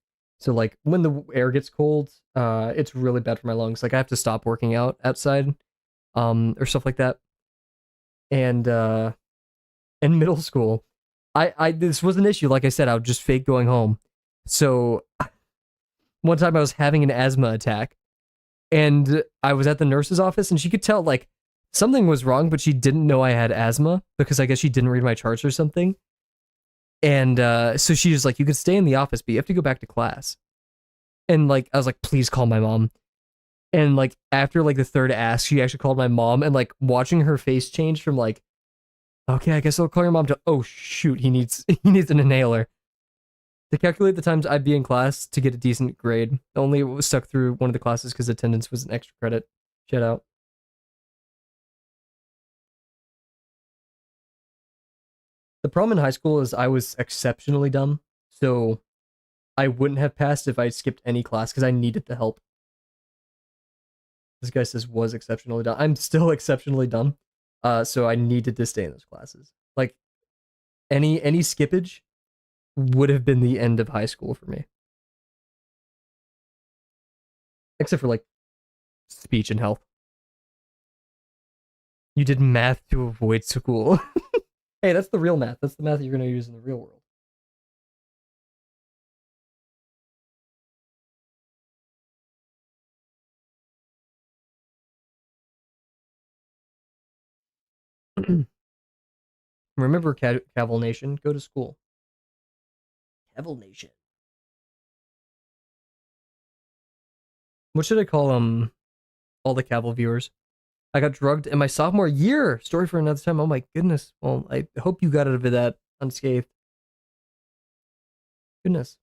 so like when the air gets cold, it's really bad for my lungs. Like I have to stop working out outside, or stuff like that. And in middle school, I this was an issue. Like I said, I would just fake going home. So one time I was having an asthma attack, and I was at the nurse's office, and she could tell like something was wrong, but she didn't know I had asthma because I guess she didn't read my charts or something. And so she was like, "You can stay in the office, but you have to go back to class." And like I was like, "Please call my mom." And like after like the third ask, she actually called my mom, and like watching her face change from like, "Okay, I guess I'll call your mom," to, "Oh shoot, he needs he needs an inhaler." To calculate the times I'd be in class to get a decent grade. Only was stuck through one of the classes because attendance was an extra credit. Shout out. The problem in high school is I was exceptionally dumb, so I wouldn't have passed if I skipped any class because I needed the help. This guy says was exceptionally dumb. I'm still exceptionally dumb, so I needed to stay in those classes. Like any skippage would have been the end of high school for me, except for like speech and health. You did math to avoid school. Hey, that's the real math. That's the math that you're going to use in the real world. Remember, Kavel Nation, go to school. Kavel Nation. What should I call all the Kavel viewers? I got drugged in my sophomore year. Story for another time. Oh my goodness. Well, I hope you got out of that unscathed. Goodness.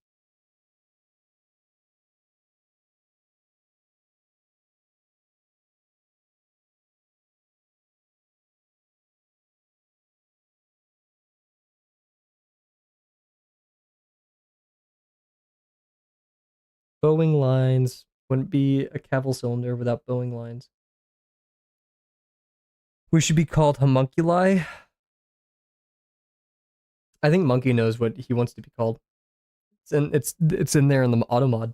Bowing lines wouldn't be a Kavel cylinder without bowing lines. We should be called homunculi. I think Monkey knows what he wants to be called. It's in there in the auto mod.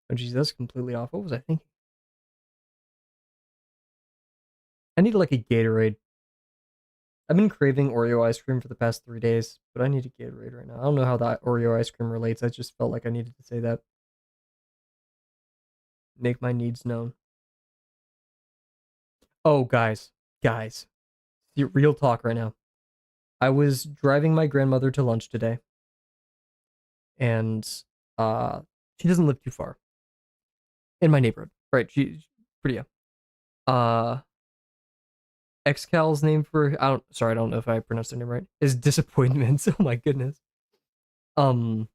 Oh geez, that's completely off. What was I thinking? I need like a Gatorade. I've been craving Oreo ice cream for the past 3 days, but I need a Gatorade right now. I don't know how that Oreo ice cream relates. I just felt like I needed to say that. Make my needs known. Oh, guys, real talk right now. I was driving my grandmother to lunch today, and uh, she doesn't live too far in my neighborhood. Right? She's pretty young. Uh, Excal's name for I don't know if I pronounced her name right. Is disappointment. Oh my goodness. Um,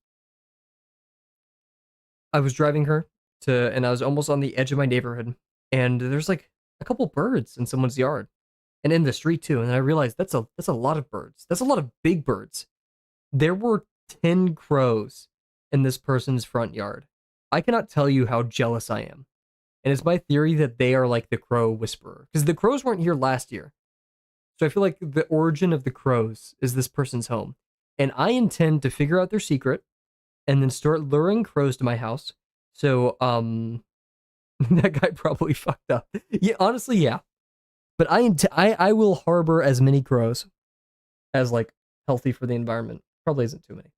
I was driving her and I was almost on the edge of my neighborhood, and there's like a couple birds in someone's yard, and in the street too. And I realized that's a lot of birds. That's a lot of big birds. There were 10 crows in this person's front yard. I cannot tell you how jealous I am. And it's my theory that they are like the crow whisperer. Because the crows weren't here last year. So I feel like the origin of the crows is this person's home. And I intend to figure out their secret and then start luring crows to my house. So, that guy probably fucked up. Yeah, honestly, yeah. But I will harbor as many crows as like healthy for the environment. Probably isn't too many.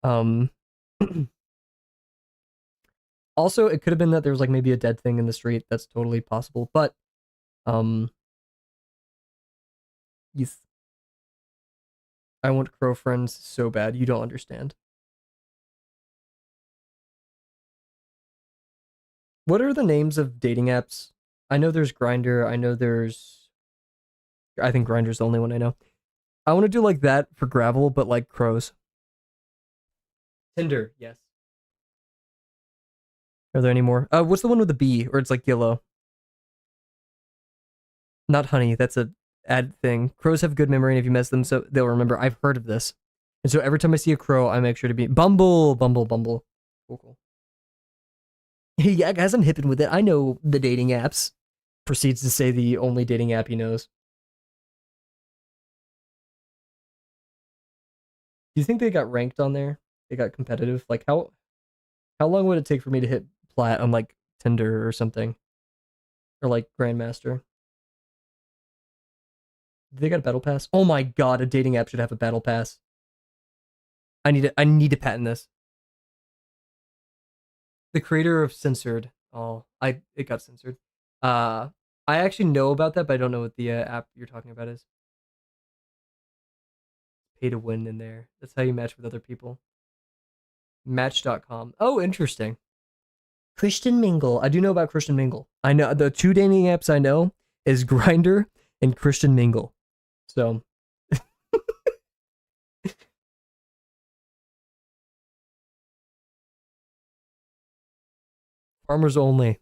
Um, Also, it could have been that there was like maybe a dead thing in the street. That's totally possible. But um, yes, I want crow friends so bad. You don't understand. What are the names of dating apps? I know there's Grinder. I know there's. I think Grinder's the only one I know. I want to do like that for gravel, but like crows. Tinder, yes. Are there any more? What's the one with the bee, or it's like yellow? Not honey. That's a ad thing. Crows have good memory, and if you mess them, so they'll remember. I've heard of this, and so every time I see a crow, I make sure to be Bumble, Bumble, Bumble. Cool, cool. Yeah, guys, I'm hipping with it. I know the dating apps. Proceeds to say the only dating app he knows. Do you think they got ranked on there? They got competitive. Like how long would it take for me to hit plat on like Tinder or something, or like Grandmaster? Do they got a battle pass? Oh my god, a dating app should have a battle pass. I need to patent this. The creator of Censored. Oh, I it got censored. Uh, I actually know about that, but I don't know what the app you're talking about is. Pay to win in there. That's how you match with other people. Match.com. Oh, interesting. Christian Mingle. I do know about Christian Mingle. I know the two dating apps I know is Grinder and Christian Mingle. So farmers only.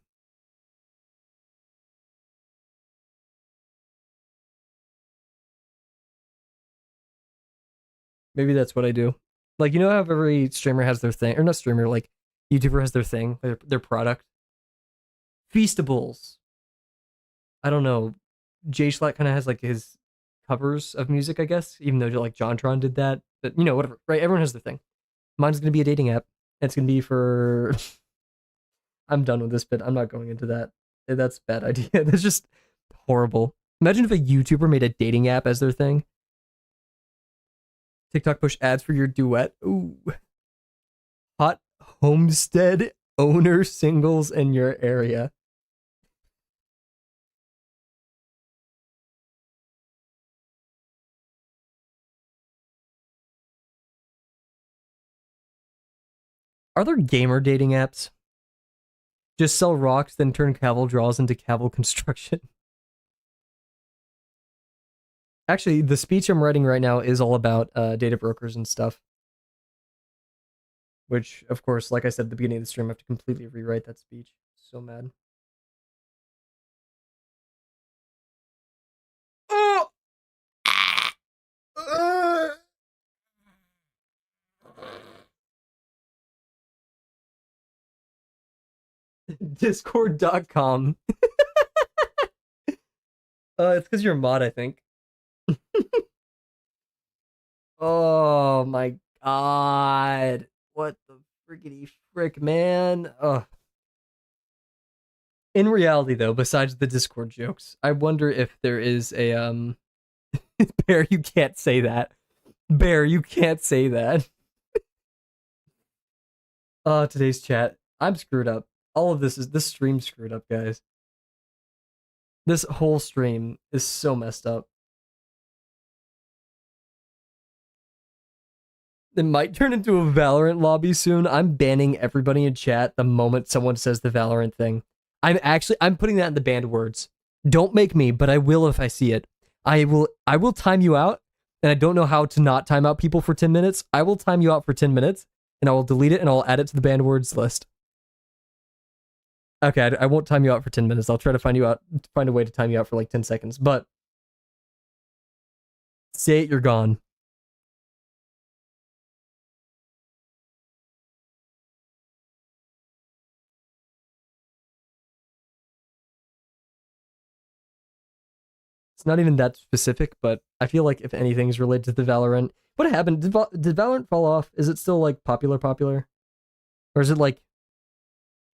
Maybe that's what I do. Like you know how every streamer has their thing, or not streamer, like YouTuber has their thing, their product. Feastables. I don't know. Jay Schlatt kind of has like his covers of music, I guess, even though like JonTron did that. But you know, whatever, right? Everyone has their thing. Mine's gonna be a dating app. It's gonna be for. I'm done with this bit. I'm not going into that. That's a bad idea. That's just horrible. Imagine if a YouTuber made a dating app as their thing. TikTok push ads for your duet. Ooh. Hot homestead owner singles in your area. Are there gamer dating apps? Just sell rocks, then turn Kavel draws into Kavel construction. Actually, the speech I'm writing right now is all about data brokers and stuff. Which, of course, like I said at the beginning of the stream, I have to completely rewrite that speech. So mad. Oh! Discord.com. It's because you're a mod, I think. Oh my god. What the frickety frick, man? Ugh. In reality, though, besides the Discord jokes, I wonder if there is a Bear. You can't say that. Bear, you can't say that. Today's chat. I'm screwed up. All of this stream screwed up, guys. This whole stream is so messed up. It might turn into a Valorant lobby soon. I'm banning everybody in chat the moment someone says the Valorant thing. I'm putting that in the banned words. Don't make me, but I will if I see it. I will time you out, and I don't know how to not time out people for 10 minutes. I will time you out for 10 minutes, and I will delete it and I'll add it to the banned words list. Okay, I won't time you out for 10 minutes. I'll try to find a way to time you out for like 10 seconds. But say it, you're gone. It's not even that specific, but I feel like if anything's related to the Valorant, what happened? Did Valorant fall off? Is it still like popular, or is it like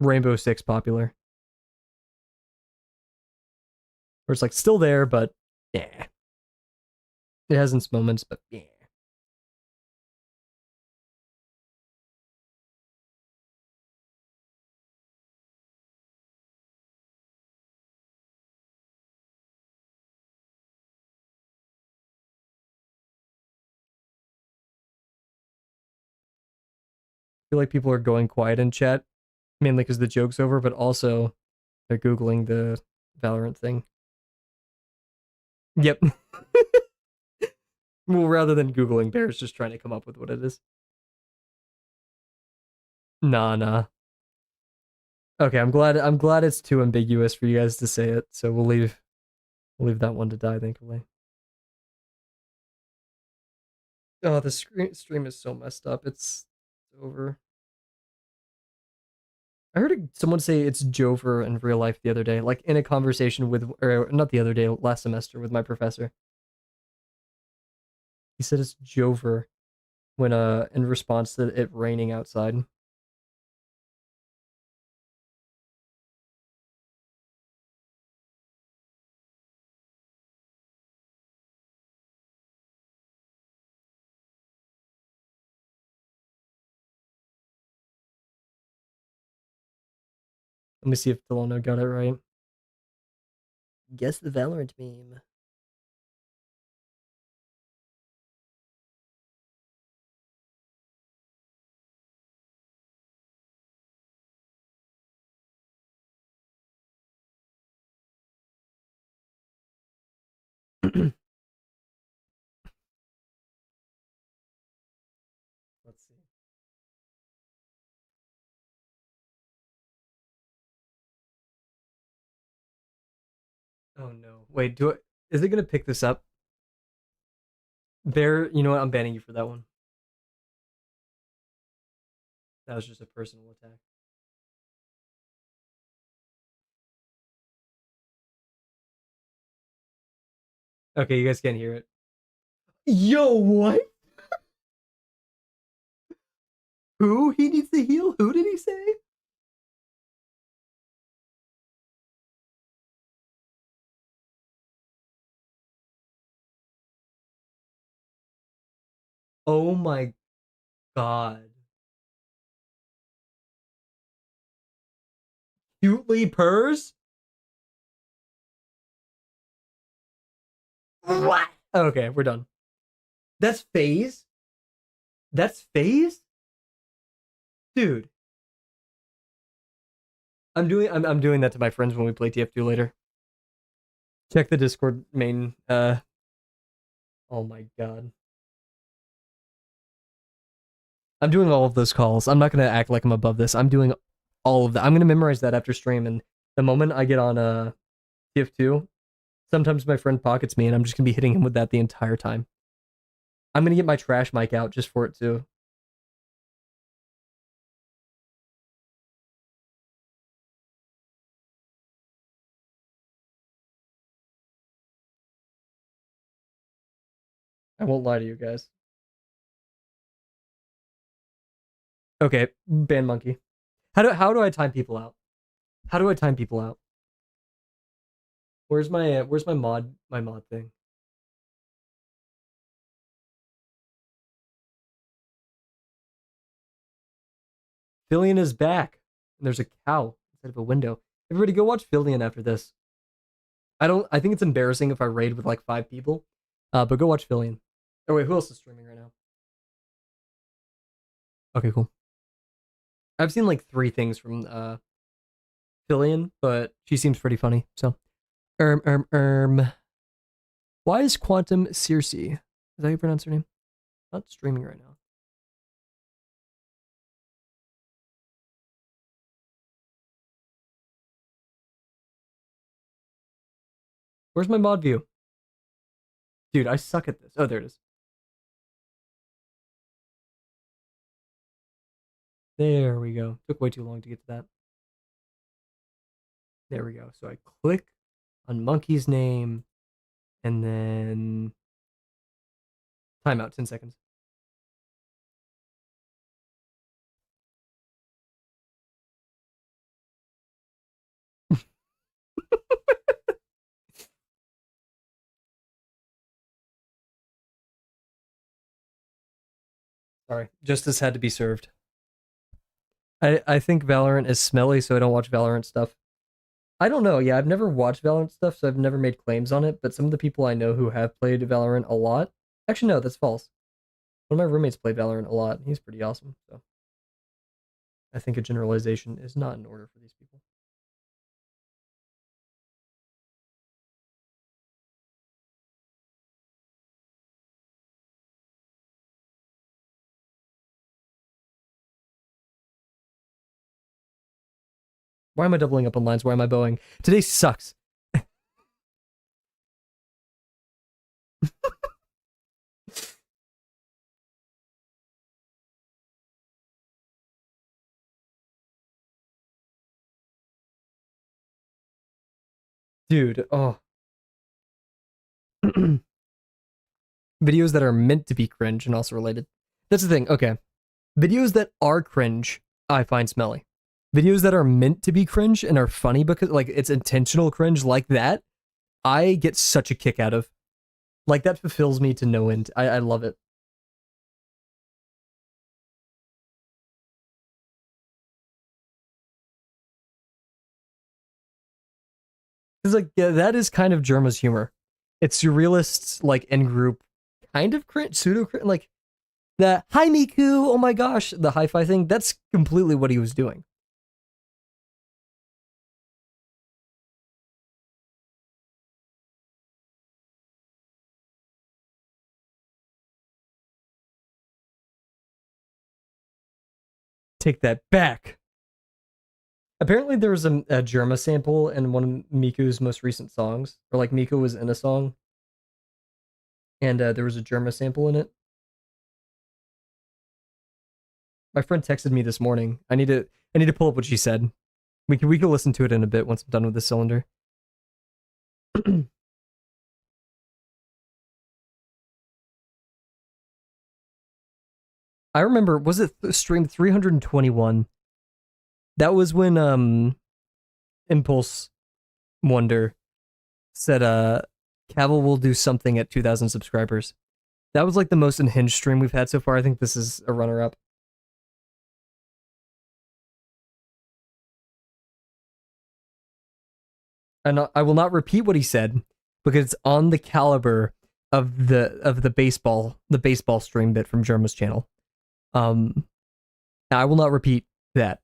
Rainbow Six popular, or it's like still there, but yeah, it has its moments, but yeah. I feel like people are going quiet in chat, mainly because the joke's over, but also they're googling the Valorant thing. Yep. Well, rather than googling, Bear's just trying to come up with what it is. Nah. Okay, I'm glad it's too ambiguous for you guys to say it, so we'll leave that one to die, thankfully. Oh, the stream is so messed up. It's over. I heard someone say it's Jover in real life the other day, like in a conversation with, or not the other day, last semester with my professor. He said it's Jover when in response to it raining outside. Let me see if Delano got it right. Guess the Valorant meme. Let's see. Oh no. Wait, is it gonna pick this up? There, you know what? I'm banning you for that one. That was just a personal attack. Okay, you guys can't hear it. Yo, what? Who? He needs to heal? Who did he say? Oh my god. Cutely purrs? What? Okay, we're done. That's phase? That's phase? Dude. I'm doing that to my friends when we play TF2 later. Check the Discord main oh my god. I'm doing all of those calls. I'm not gonna act like I'm above this. I'm doing all of that. I'm gonna memorize that after stream, and the moment I get on TF2, sometimes my friend pockets me and I'm just gonna be hitting him with that the entire time. I'm gonna get my trash mic out just for it too. I won't lie to you guys. Okay, ban monkey. How do I time people out? How do I time people out? where's my mod thing? Fillion is back. And there's a cow instead of a window. Everybody go watch Fillion after this. I think it's embarrassing if I raid with like 5 people. But go watch Fillion. Oh wait, who else is streaming right now? Okay, cool. I've seen like 3 things from Fillion, but she seems pretty funny. So why is Quantum Circe? Is that how you pronounce her name? Not streaming right now. Where's my mod view? Dude, I suck at this. Oh, there it is. There we go. Took way too long to get to that. There we go. So I click on Monkey's name and then timeout 10 seconds. Sorry. Justice had to be served. I think Valorant is smelly, so I don't watch Valorant stuff. I don't know. Yeah, I've never watched Valorant stuff, so I've never made claims on it. But some of the people I know who have played Valorant a lot, actually, no, that's false. One of my roommates played Valorant a lot. He's pretty awesome. So I think a generalization is not in order for these people. Why am I doubling up on lines? Why am I bowing? Today sucks. Dude, oh. Videos that are meant to be cringe and also related. That's the thing. Okay. Videos that are cringe, I find smelly. Videos that are meant to be cringe and are funny because like it's intentional cringe like that, I get such a kick out of. Like that fulfills me to no end. I love it. It's like yeah, that is kind of Germa's humor. It's surrealists like in group kind of cringe, pseudo cringe, like the hi Miku, oh my gosh, the hi-fi thing. That's completely what he was doing. Take that back. Apparently, there was a Germa sample in one of Miku's most recent songs, or like Miku was in a song, and there was a Germa sample in it. My friend texted me this morning. I need to pull up what she said. We can listen to it in a bit once I'm done with this cylinder. I remember, was it stream 321? That was when Impulse Wonder said Kavel will do something at 2,000 subscribers. That was like the most unhinged stream we've had so far. I think this is a runner up. And I will not repeat what he said because it's on the caliber of the baseball stream bit from Germa's channel. Um, I will not repeat that.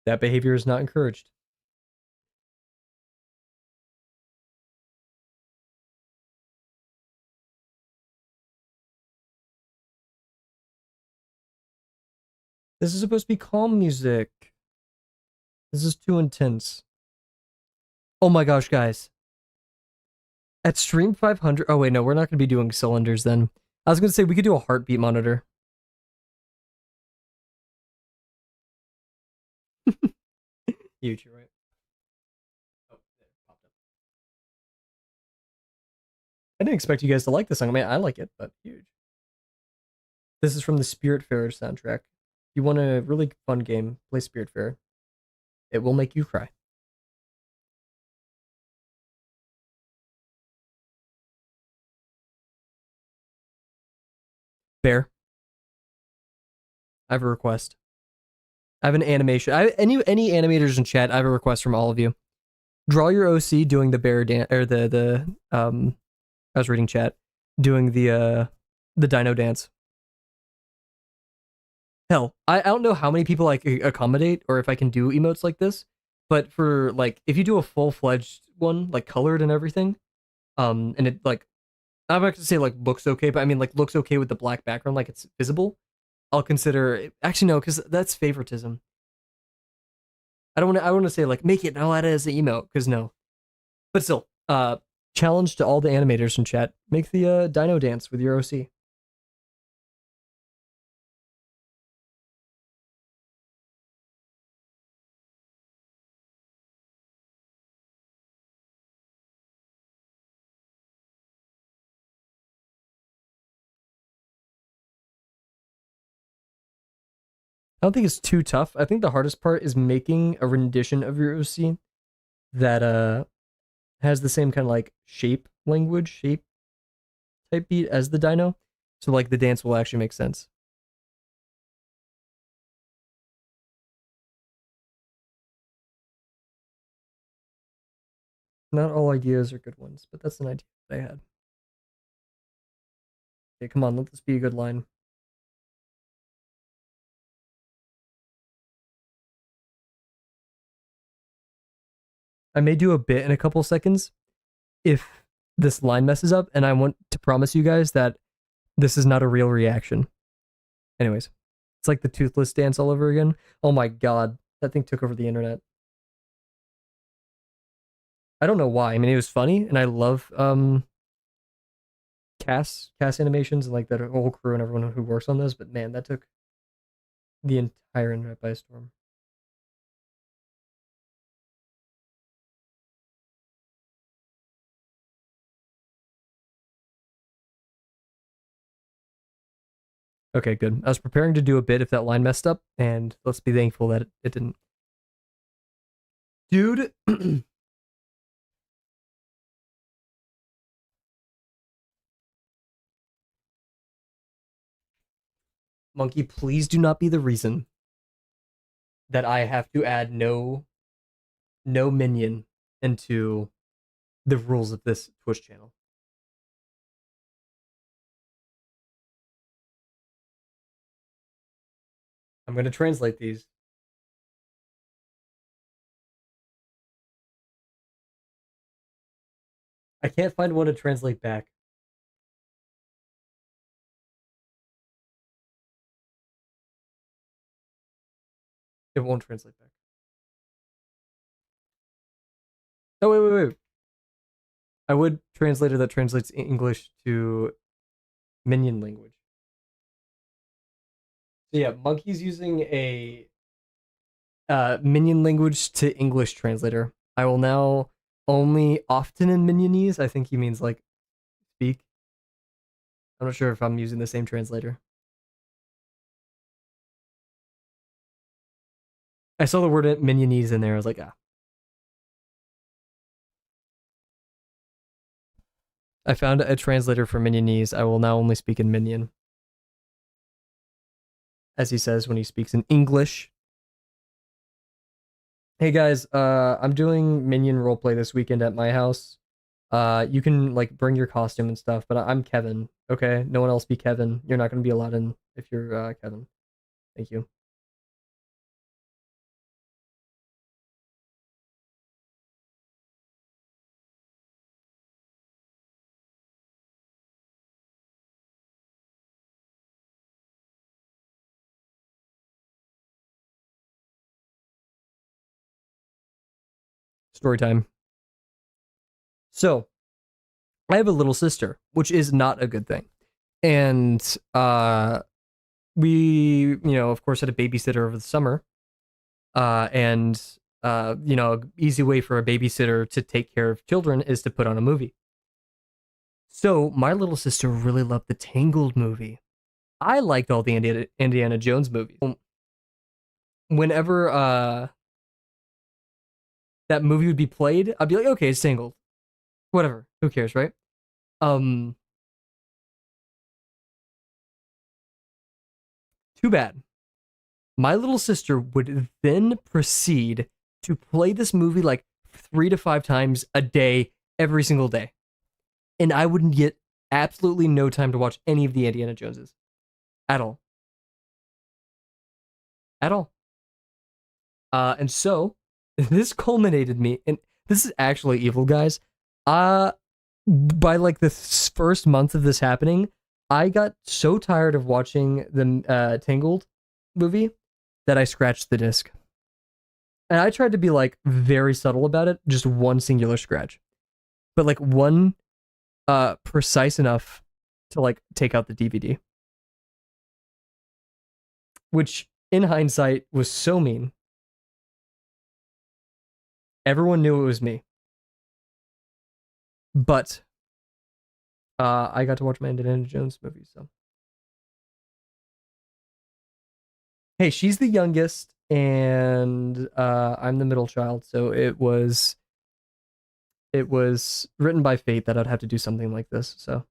That behavior is not encouraged. This is supposed to be calm music. This is too intense. Oh my gosh, guys. At stream 500. Oh, wait, no, we're not going to be doing cylinders then. I was going to say we could do a heartbeat monitor. Huge, you're right. Oh, there, popped up. I didn't expect you guys to like this song. I mean, I like it, but huge. This is from the Spiritfarer soundtrack. If you want a really fun game, play Spiritfarer. It will make you cry. Bear, I have a request. I have an animation. Any animators in chat, I have a request from all of you. Draw your OC doing the bear dance or the I was reading chat doing the dino dance. Hell, I don't know how many people I can accommodate or if I can do emotes like this, but for like if you do a full-fledged one, like colored and everything, and it like I'm not gonna say like looks okay, but I mean like looks okay with the black background, like it's visible. I'll consider actually no, because that's favoritism. I don't want to. I want to say like make it and I'll add it as an emote because no, but still, challenge to all the animators in chat: make the dino dance with your OC. I don't think it's too tough. I think the hardest part is making a rendition of your OC that has the same kind of like shape type beat as the dino, so like the dance will actually make sense. Not all ideas are good ones, but that's an idea that I had. Okay, come on, let this be a good line. I may do a bit in a couple seconds if this line messes up, and I want to promise you guys that this is not a real reaction. Anyways, it's like the toothless dance all over again. Oh my god, that thing took over the internet. I don't know why. I mean, it was funny, and I love cast animations and like that whole crew and everyone who works on those. But man, that took the entire internet by storm. Okay, good. I was preparing to do a bit if that line messed up, and let's be thankful that it didn't. Dude, Monkey, please do not be the reason that I have to add no minion into the rules of this Twitch channel. I'm going to translate these. I can't find one to translate back. It won't translate back. Oh, wait. I would translator that translates English to minion language. So yeah, Monkey's using a minion language to English translator. I will now only often in minionese. I think he means like speak. I'm not sure if I'm using the same translator. I saw the word minionese in there. I was like, ah. I found a translator for minionese. I will now only speak in minion. As he says when he speaks in English. Hey guys, I'm doing minion roleplay this weekend at my house. You can like bring your costume and stuff, but I'm Kevin. Okay, no one else be Kevin. You're not gonna be allowed in if you're Kevin. Thank you. Story time. So I have a little sister, which is not a good thing, and we of course had a babysitter over the summer, and easy way for a babysitter to take care of children is to put on a movie. So my little sister really loved the Tangled movie. I liked all the Indiana Jones movies. Whenever that movie would be played, I'd be like, okay, it's Tangled. Whatever. Who cares, right? Um, Too bad. My little sister would then proceed to play this movie like 3 to 5 times a day, every single day. And I wouldn't get absolutely no time to watch any of the Indiana Joneses at all. At all. And so this culminated me, and this is actually evil, guys. By like the first month of this happening, I got so tired of watching the Tangled movie that I scratched the disc. And I tried to be like very subtle about it, just one singular scratch, but like one precise enough to like take out the DVD, which in hindsight was so mean. Everyone knew it was me, but I got to watch my Indiana Jones movie. So hey, she's the youngest, and I'm the middle child. So it was written by fate that I'd have to do something like this. So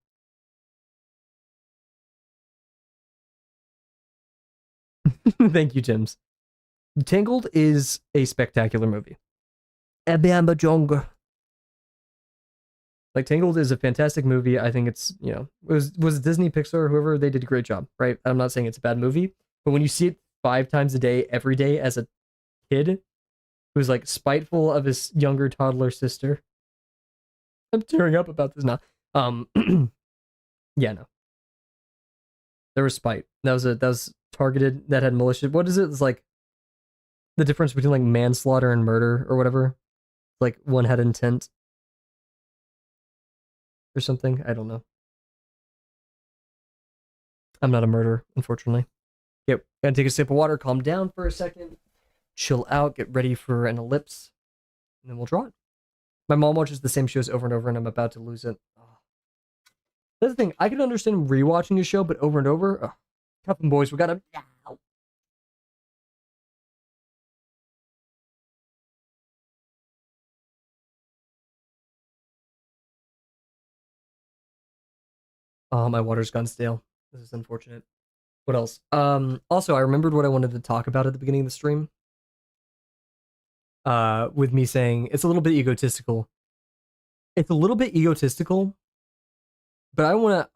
thank you, Jims. Tangled is a spectacular movie. Like Tangled is a fantastic movie. I think it's was Disney, Pixar, whoever, they did a great job, right? I'm not saying it's a bad movie, but when you see it 5 times a day, every day as a kid who's like spiteful of his younger toddler sister, I'm tearing up about this now. Um, yeah, no, there was spite. That was targeted. That had malicious. What is it? It's like the difference between like manslaughter and murder or whatever. Like one had intent or something. I don't know. I'm not a murderer, unfortunately. Yep. Gotta take a sip of water, calm down for a second, chill out, get ready for an ellipse, and then we'll draw it. My mom watches the same shows over and over, and I'm about to lose it. Oh. That's the thing. I can understand rewatching a show, but over and over. Oh. Cuffin' boys, we gotta. Oh, my water's gone stale. This is unfortunate. What else? Also, I remembered what I wanted to talk about at the beginning of the stream. With me saying it's a little bit egotistical. It's a little bit egotistical, but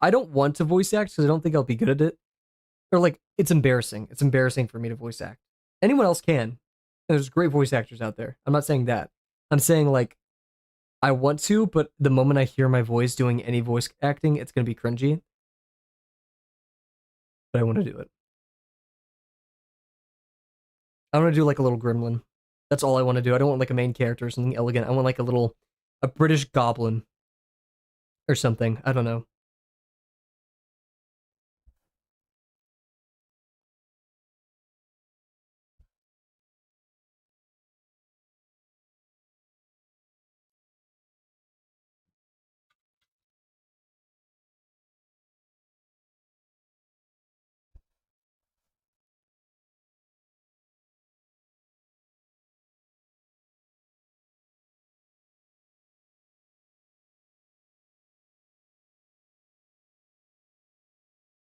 I don't want to voice act because I don't think I'll be good at it. Or like it's embarrassing. It's embarrassing for me to voice act. Anyone else can. There's great voice actors out there. I'm not saying that. I'm saying like I want to, but the moment I hear my voice doing any voice acting, it's gonna be cringy. But I want to do it. I want to do like a little gremlin. That's all I want to do. I don't want like a main character or something elegant. I want like a British goblin or something. I don't know.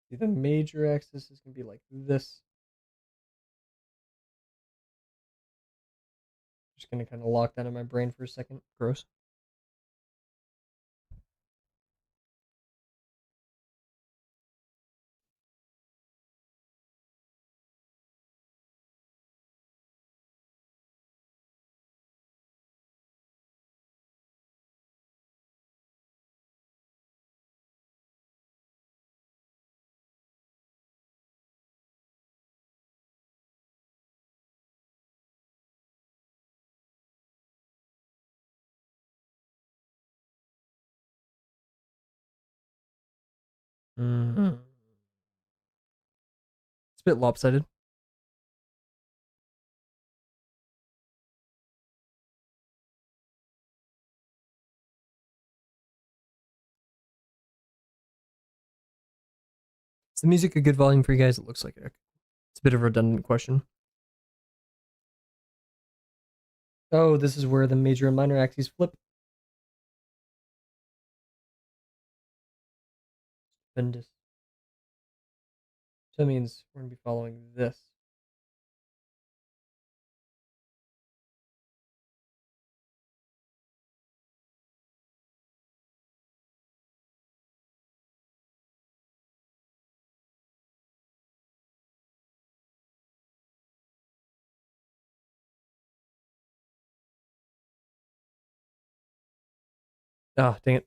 The major axis is gonna be like this. Just gonna kind of lock that in my brain for a second. Gross. Mm-hmm. It's a bit lopsided. Is the music a good volume for you guys? It looks like it. It's a bit of a redundant question. Oh, this is where the major and minor axes flip. Stupendous. So that means we're going to be following this. Oh, dang it.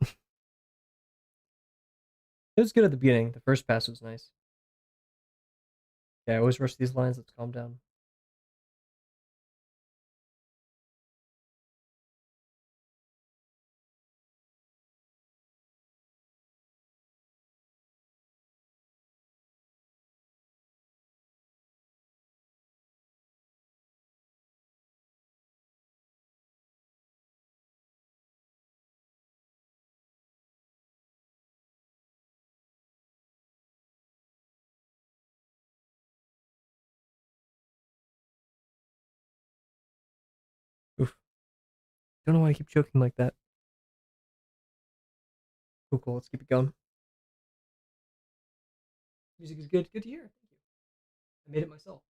It was good at the beginning. The first pass was nice. Yeah, I always rush these lines. Let's calm down. Oof. Don't know why I keep choking like that. Cool, cool. Let's keep it going. Music is good. Good to hear. Thank you. I made it myself.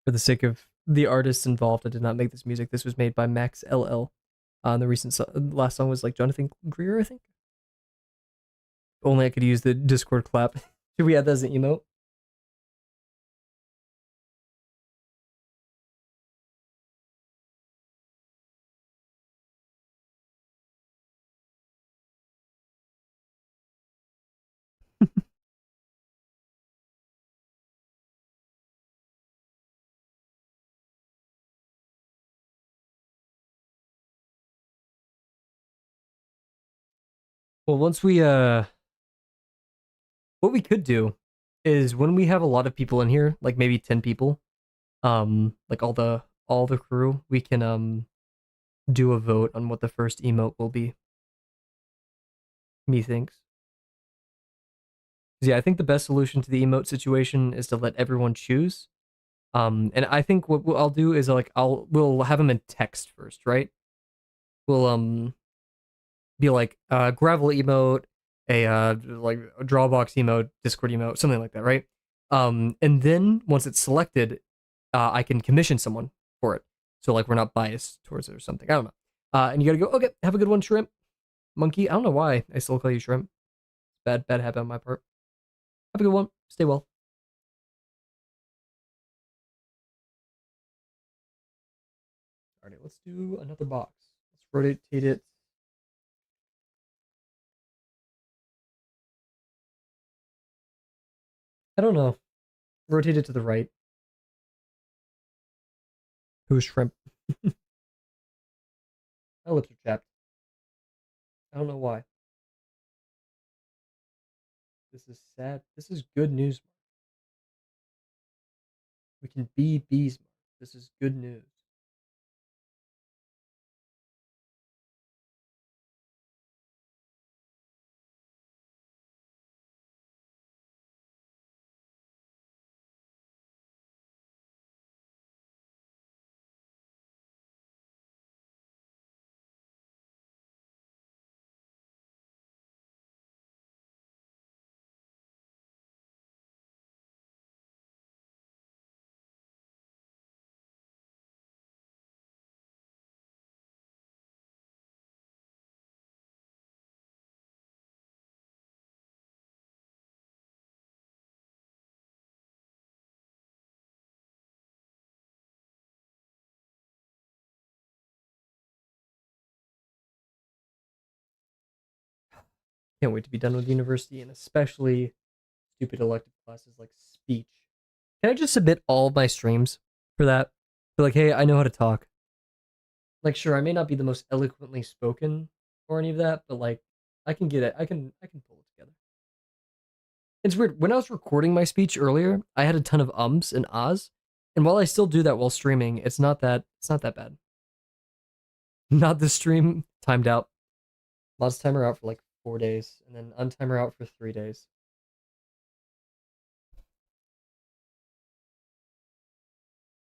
For the sake of the artists involved, I did not make this music. This was made by Max LL. The recent last song was like Jonathan Greer, I think. Only I could use the Discord clap. Should we add that as an emote? Well, once we what we could do is when we have a lot of people in here, like maybe 10 people, like all the crew, we can do a vote on what the first emote will be. Methinks. Yeah, I think the best solution to the emote situation is to let everyone choose. And I think what I'll do is like we'll have them in text first, right? We'll be like gravel emote, a like a Drawbox emote, Discord emote, something like that, right? And then once it's selected, I can commission someone for it. So like we're not biased towards it or something. I don't know. And you gotta go. Okay, have a good one, shrimp, monkey. I don't know why I still call you shrimp. Bad habit on my part. Have a good one. Stay well. All right, let's do another box. Let's rotate it. I don't know. Rotate it to the right. Who's shrimp? My lips are chapped. I don't know why. This is sad. This is good news. We can be bees. This is good news. Can't wait to be done with university and especially stupid elective classes like speech. Can I just submit all of my streams for that? Be like, hey, I know how to talk. Like, sure, I may not be the most eloquently spoken or any of that, but like, I can get it. I can pull it together. It's weird. When I was recording my speech earlier, I had a ton of ums and ahs, and while I still do that while streaming, it's not that bad. Not the stream timed out. Mods timer out for like 4 days, and then untimer out for 3 days.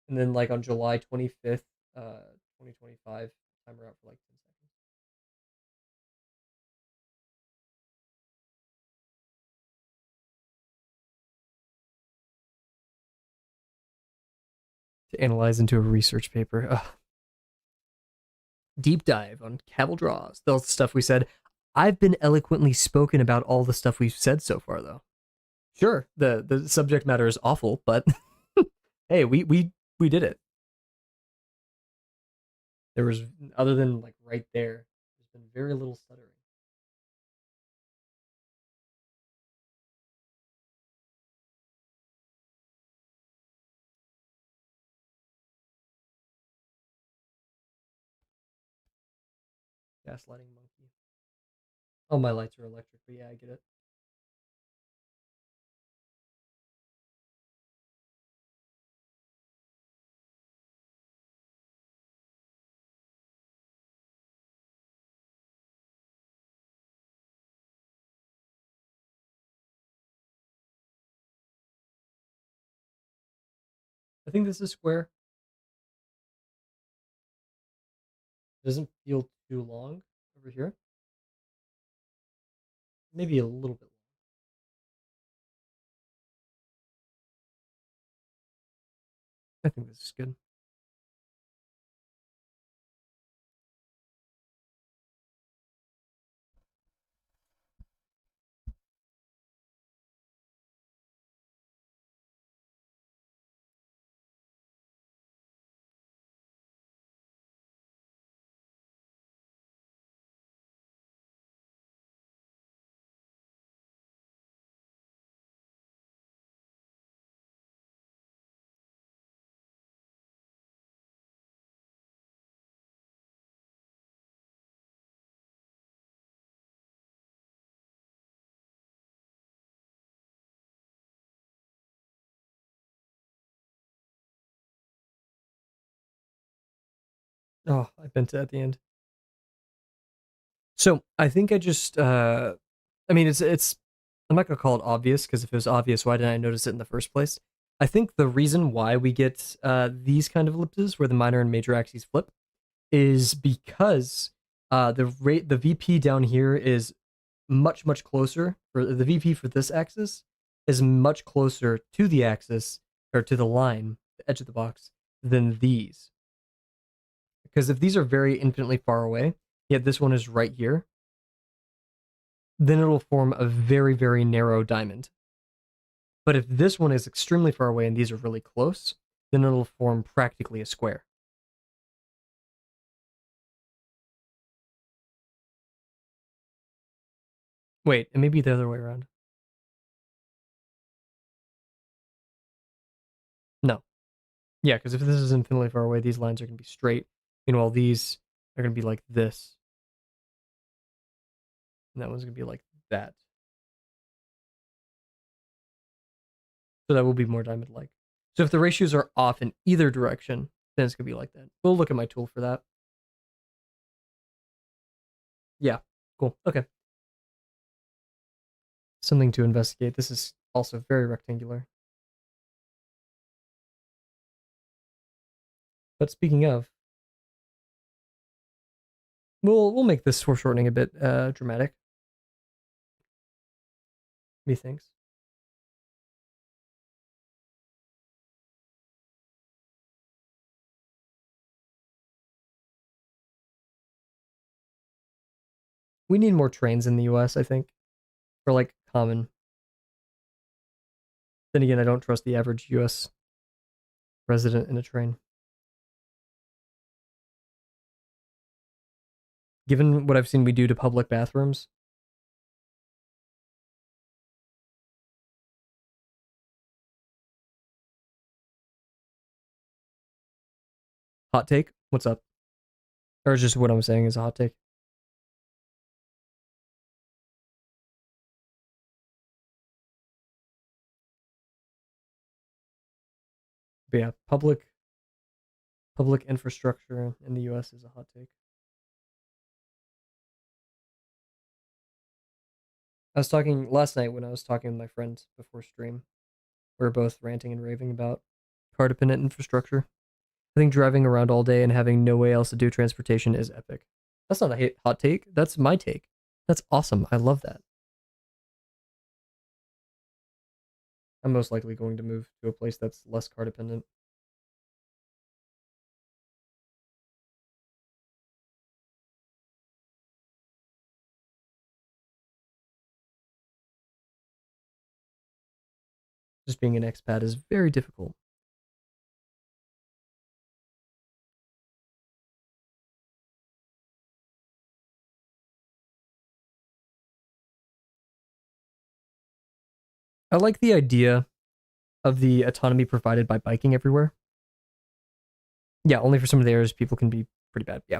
And then like on July 25th, 2025, timer out for like 10 seconds. To analyze into a research paper. Ugh. Deep dive on Kavel draws. The stuff we said. I've been eloquently spoken about all the stuff we've said so far, though. Sure, the subject matter is awful, but hey, we did it. There was, other than like right there's been very little stuttering. Gaslighting monkey. Oh, my lights are electric, but yeah, I get it. I think this is square. It doesn't feel too long over here. Maybe a little bit. I think this is good. Oh, I bent it at the end. So I think I just I mean it's I'm not gonna call it obvious, because if it was obvious, why didn't I notice it in the first place? I think the reason why we get these kind of ellipses where the minor and major axes flip is because the VP down here is much closer, or the VP for this axis is much closer to the axis, or to the line, the edge of the box, than these. Because if these are very infinitely far away, yet this one is right here, then it'll form a very narrow diamond. But if this one is extremely far away and these are really close, then it'll form practically a square. Wait, it may be the other way around. No. Yeah, because if this is infinitely far away, these lines are going to be straight. Meanwhile, these are going to be like this. And that one's going to be like that. So that will be more diamond-like. So if the ratios are off in either direction, then it's going to be like that. We'll look at my tool for that. Yeah, cool. Okay. Something to investigate. This is also very rectangular. But speaking of, we'll make this foreshortening a bit dramatic. Methinks. We need more trains in the US, I think. For like common. Then again, I don't trust the average US resident in a train. Given what I've seen we do to public bathrooms. Hot take? What's up? Or just what I'm saying is a hot take? But yeah, public infrastructure in the U.S. is a hot take. I was talking last night when I was talking with my friends before stream. We were both ranting and raving about car dependent infrastructure. I think driving around all day and having no way else to do transportation is epic. That's not a hot take. That's my take. That's awesome. I love that. I'm most likely going to move to a place that's less car dependent. Just being an expat is very difficult. I like the idea of the autonomy provided by biking everywhere. Yeah, only for some of the areas people can be pretty bad. Yeah.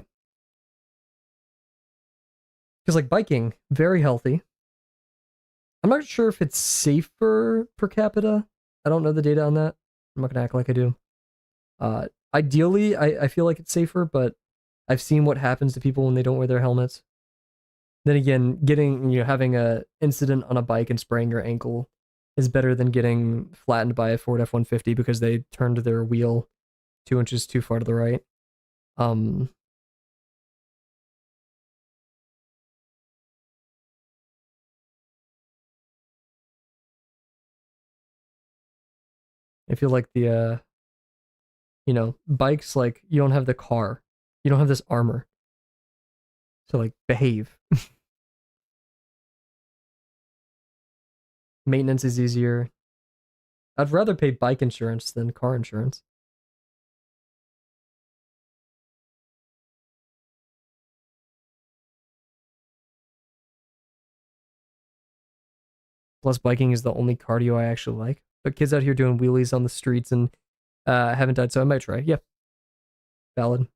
Because like biking, very healthy. I'm not sure if it's safer per capita. I don't know the data on that. I'm not gonna act like I do. Ideally, I feel like it's safer, but I've seen what happens to people when they don't wear their helmets. Then again, having a incident on a bike and spraying your ankle is better than getting flattened by a Ford F-150 because they turned their wheel 2 inches too far to the right. Um, I feel like bikes, like, you don't have the car, you don't have this armor, so like behave. Maintenance is easier. I'd rather pay bike insurance than car insurance. Plus, biking is the only cardio I actually like. But kids out here doing wheelies on the streets and haven't died, so I might try. Yeah, valid.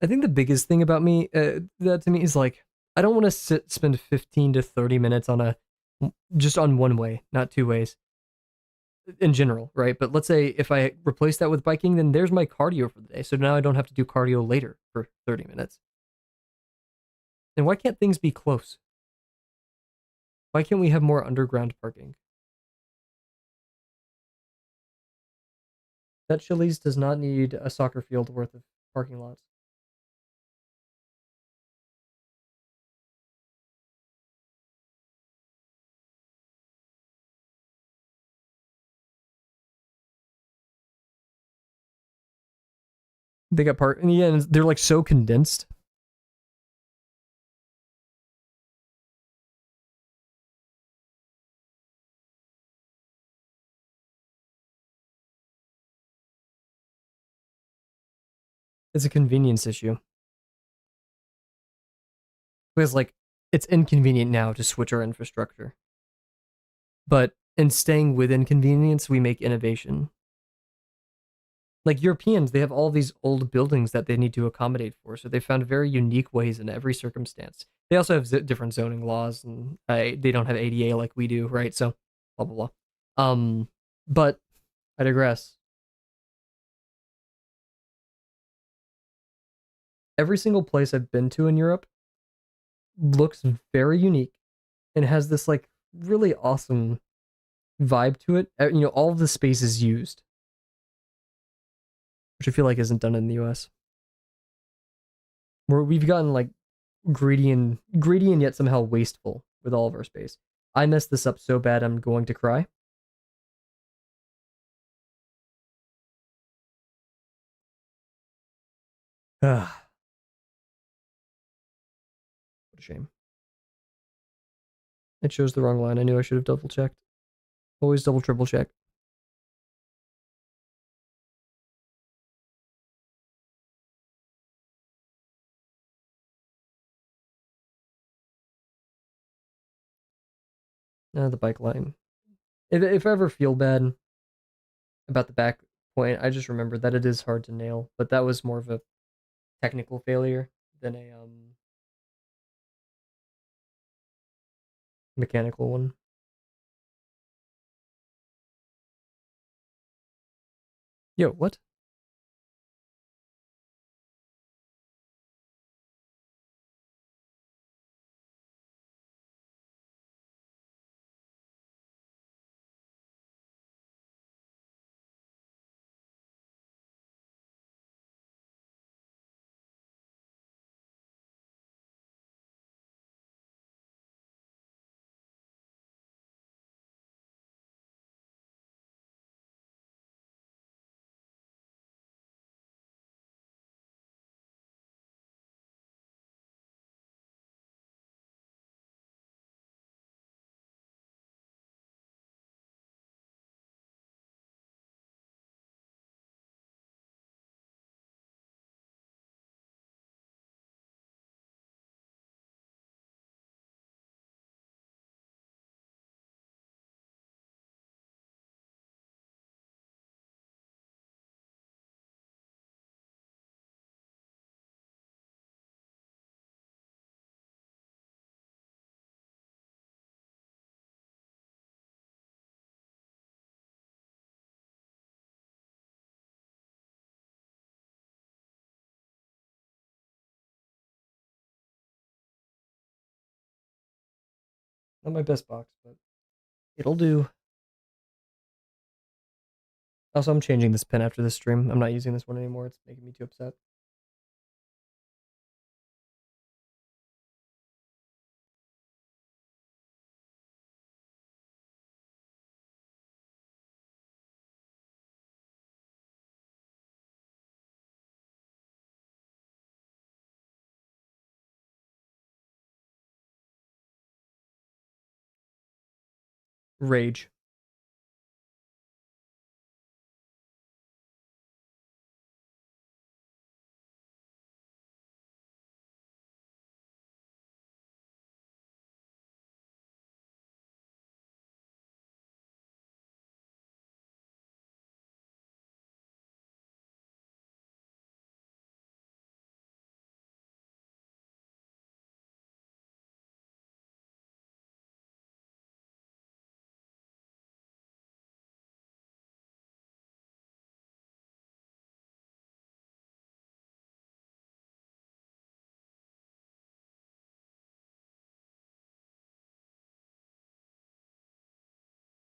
I think the biggest thing about me, that to me is like, I don't want to spend 15 to 30 minutes on just on one way, not two ways in general, right? But let's say if I replace that with biking, then there's my cardio for the day. So now I don't have to do cardio later for 30 minutes. And why can't things be close? Why can't we have more underground parking? That Chili's does not need a soccer field worth of parking lots. They got park, and yeah, and they're like so condensed. It's a convenience issue. Because like it's inconvenient now to switch our infrastructure. But in staying within convenience, we make innovation. Like Europeans, they have all these old buildings that they need to accommodate for, so they found very unique ways in every circumstance. They also have different zoning laws, and they don't have ADA like we do, right? So, blah blah blah. But I digress. Every single place I've been to in Europe looks very unique and has this like really awesome vibe to it. All of the space is used, which I feel like isn't done in the US. Where we've gotten like greedy and yet somehow wasteful with all of our space. I messed this up so bad I'm going to cry. Ah, what a shame. It shows the wrong line. I knew I should have double checked. Always double triple check. The bike line. If I ever feel bad about the back point, I just remember that it is hard to nail, but that was more of a technical failure than a mechanical one. Yo, what? Not my best box, but it'll do. Also, I'm changing this pen after this stream. I'm not using this one anymore. It's making me too upset. Rage.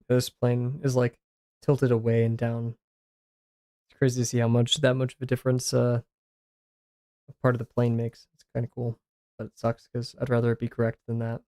This plane is like tilted away and down. It's crazy to see how much that much of a difference a part of the plane makes. It's kind of cool, but it sucks because I'd rather it be correct than that.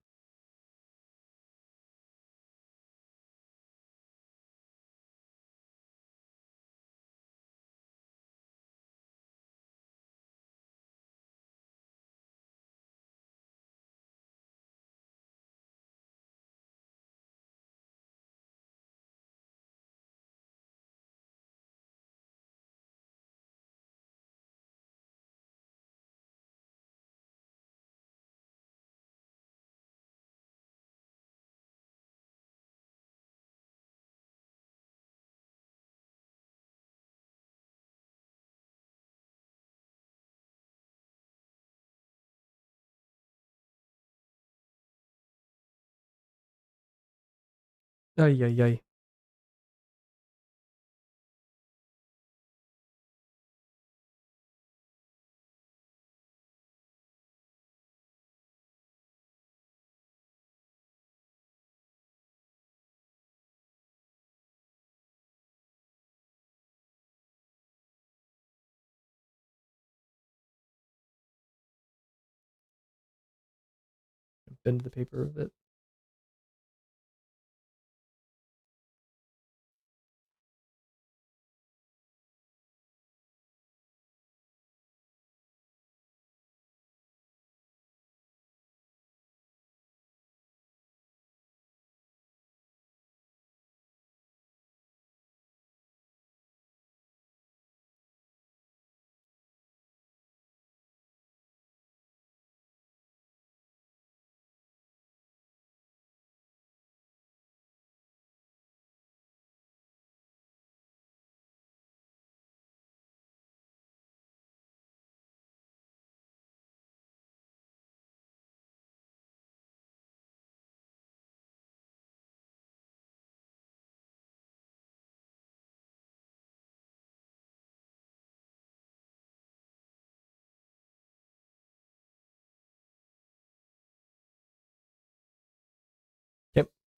Ay, ay, ay. Bend the paper a bit.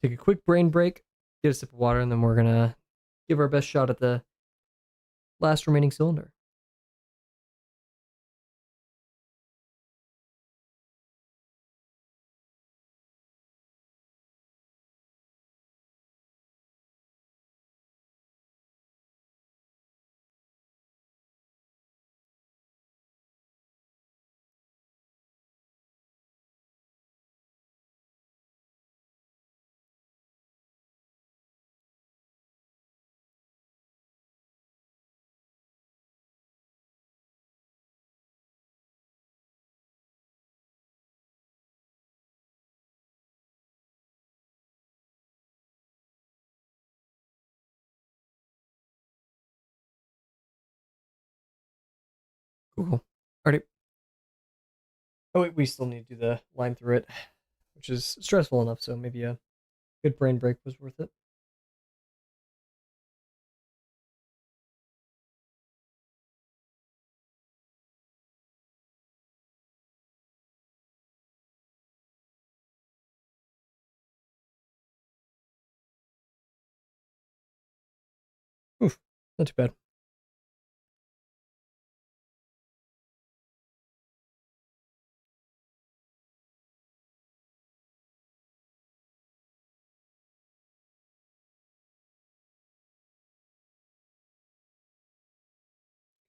take a quick brain break, get a sip of water, and then we're gonna give our best shot at the last remaining cylinder. Cool. Alrighty. Oh wait, we still need to do the line through it, which is stressful enough, so maybe a good brain break was worth it. Oof, not too bad.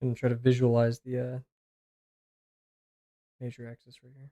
Gonna try to visualize the major axis right here.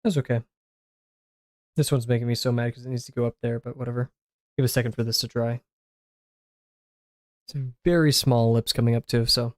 That's okay. This one's making me so mad because it needs to go up there, but whatever. Give a second for this to dry. It's a very small lips coming up too, so.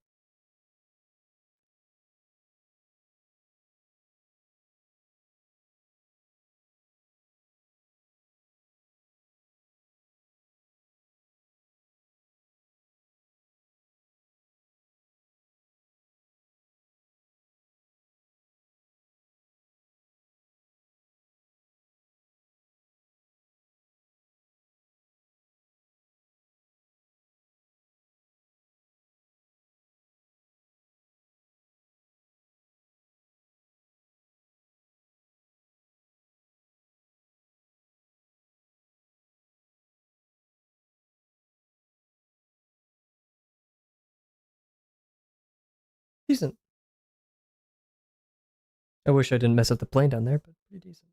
Decent. I wish I didn't mess up the plane down there, but pretty decent.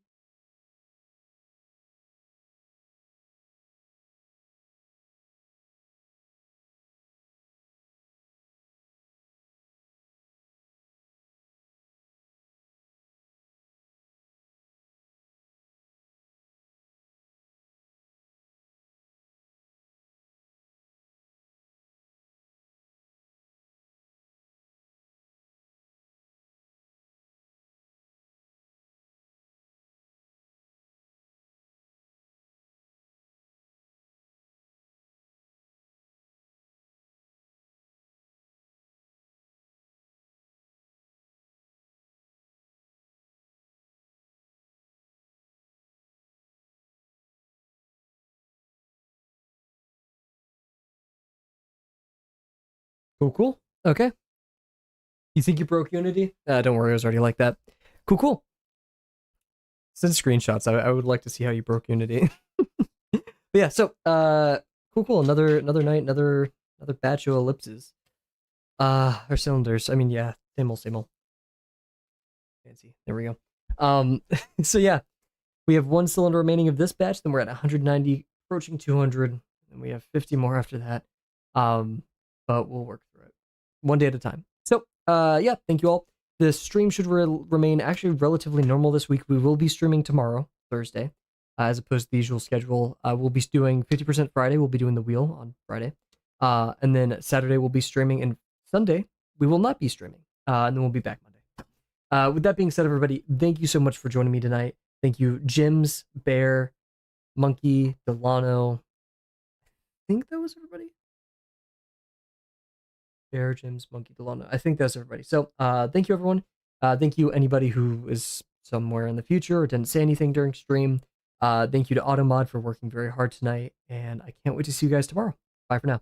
Cool, cool. Okay. You think you broke Unity? Don't worry, I was already like that. Cool, cool. Send screenshots. I would like to see how you broke Unity. But yeah, so cool, cool. Another night, another batch of ellipses. Or cylinders. I mean, yeah, same old, same old. Fancy. There we go. So yeah, we have one cylinder remaining of this batch. Then we're at 190, approaching 200, and we have 50 more after that. But we'll work through it. one day at a time. So, yeah, thank you all. The stream should remain actually relatively normal this week. We will be streaming tomorrow, Thursday, as opposed to the usual schedule. We'll be doing 50% Friday. We'll be doing the wheel on Friday. And then Saturday we'll be streaming, and Sunday we will not be streaming. And then we'll be back Monday. With that being said, everybody, thank you so much for joining me tonight. Thank you, Jims, Bear, Monkey, Delano. I think that was everybody. Bear, Jims, Monkey, Delano. I think that's everybody. So, thank you, everyone. Thank you, anybody who is somewhere in the future or didn't say anything during stream. Thank you to Automod for working very hard tonight, and I can't wait to see you guys tomorrow. Bye for now.